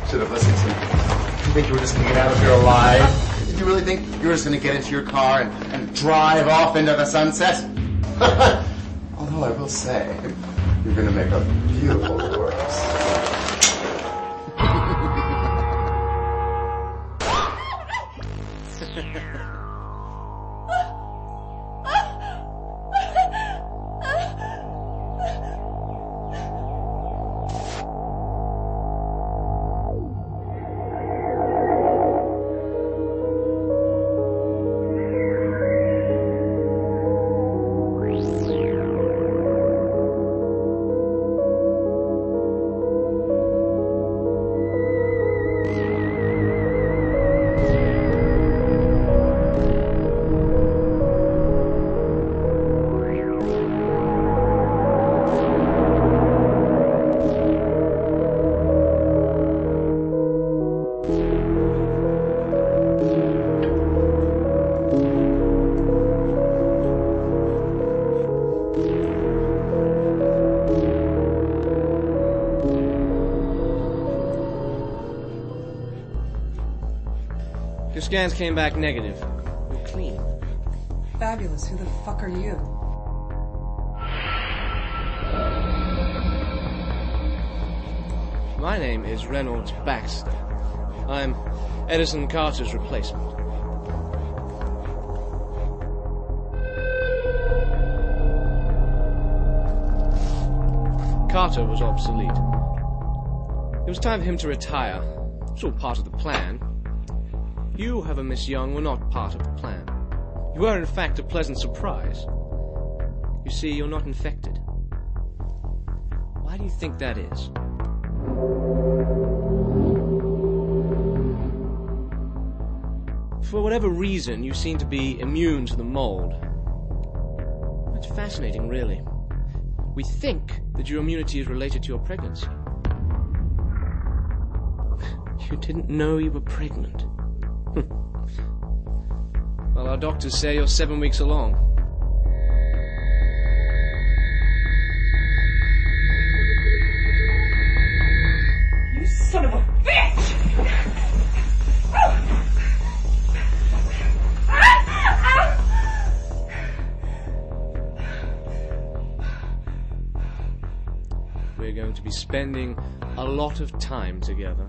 Should have listened to you. Did you think you were just going to get out of here alive? Did you really think you were just going to get into your car and drive off into the sunset? Although I will say, you're going to make a beautiful corpse. Your scans came back negative. You're clean. Fabulous. Who the fuck are you? My name is Reynolds Baxter. I'm Edison Carter's replacement. Carter was obsolete. It was time for him to retire. It's all part of the plan. You, however, Miss Young, were not part of the plan. You were, in fact, a pleasant surprise. You see, you're not infected. Why do you think that is? For whatever reason, you seem to be immune to the mold. That's fascinating, really. We think that your immunity is related to your pregnancy. You didn't know you were pregnant. Well, our doctors say you're 7 weeks along. You son of a bitch! We're going to be spending a lot of time together.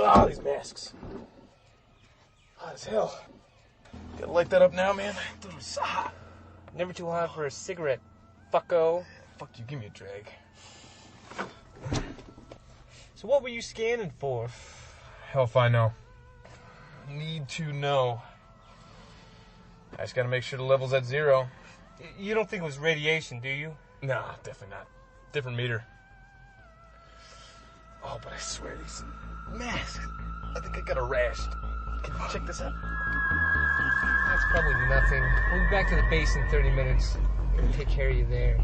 Oh, these masks. Hot as hell. Gotta light that up now, man. Dude, it's hot. Never too hot for a cigarette, fucko. Fuck you, give me a drag. So what were you scanning for? Hell if I know. Need to know. I just gotta make sure the level's at 0. You don't think it was radiation, do you? No, definitely not. Different meter. Oh, but I swear these masks. I think I got a rash. Can you check this out? That's probably nothing. We'll be back to the base in 30 minutes. We'll take care of you there.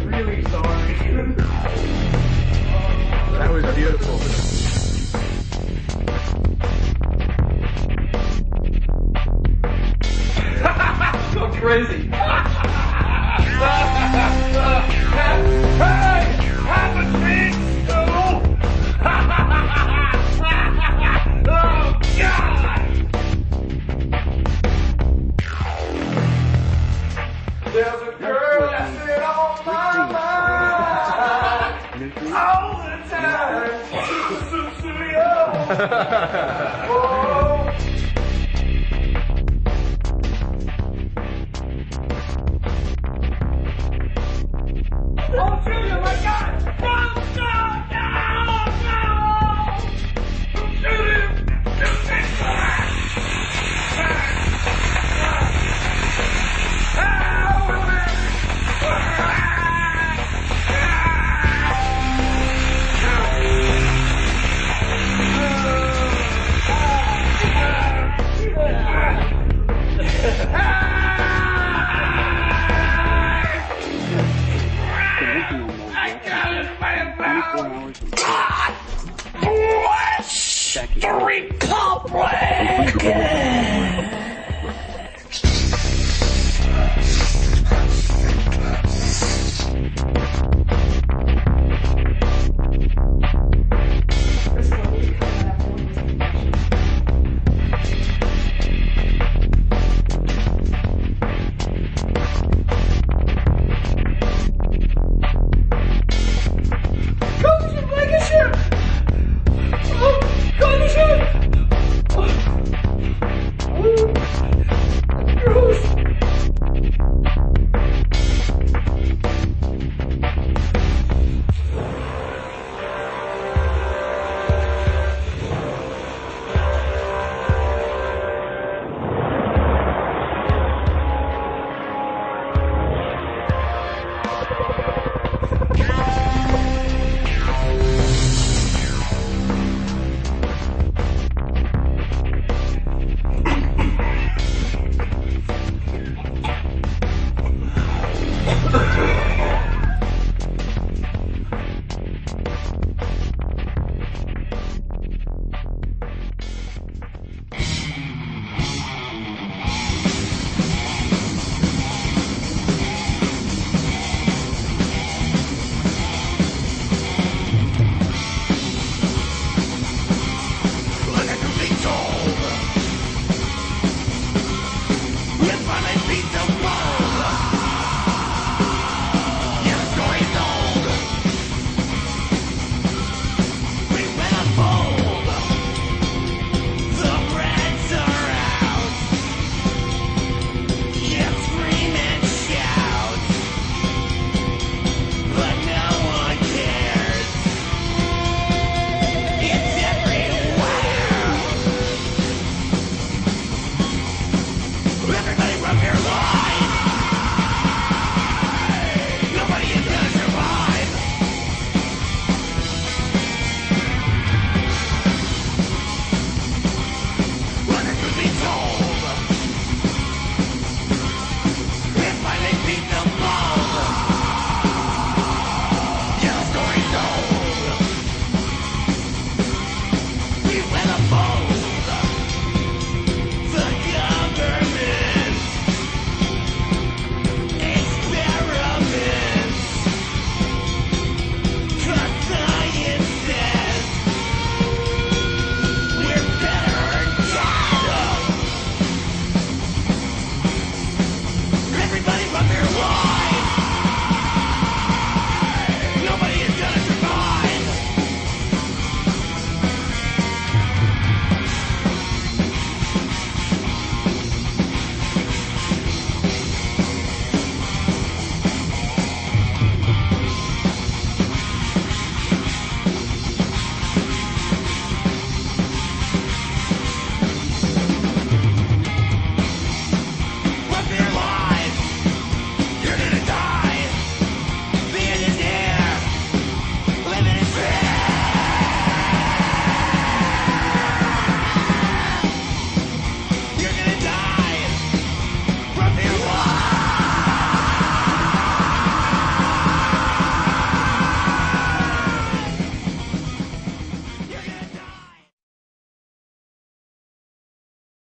Really sorry. That was beautiful. So crazy. Hey! Have a drink, Stu! Oh, God! There's a girl that's in on my mind all the time. Oh. Oh, Julia, my God! No, no, no, no! Shoot him! Shoot him! West Republic!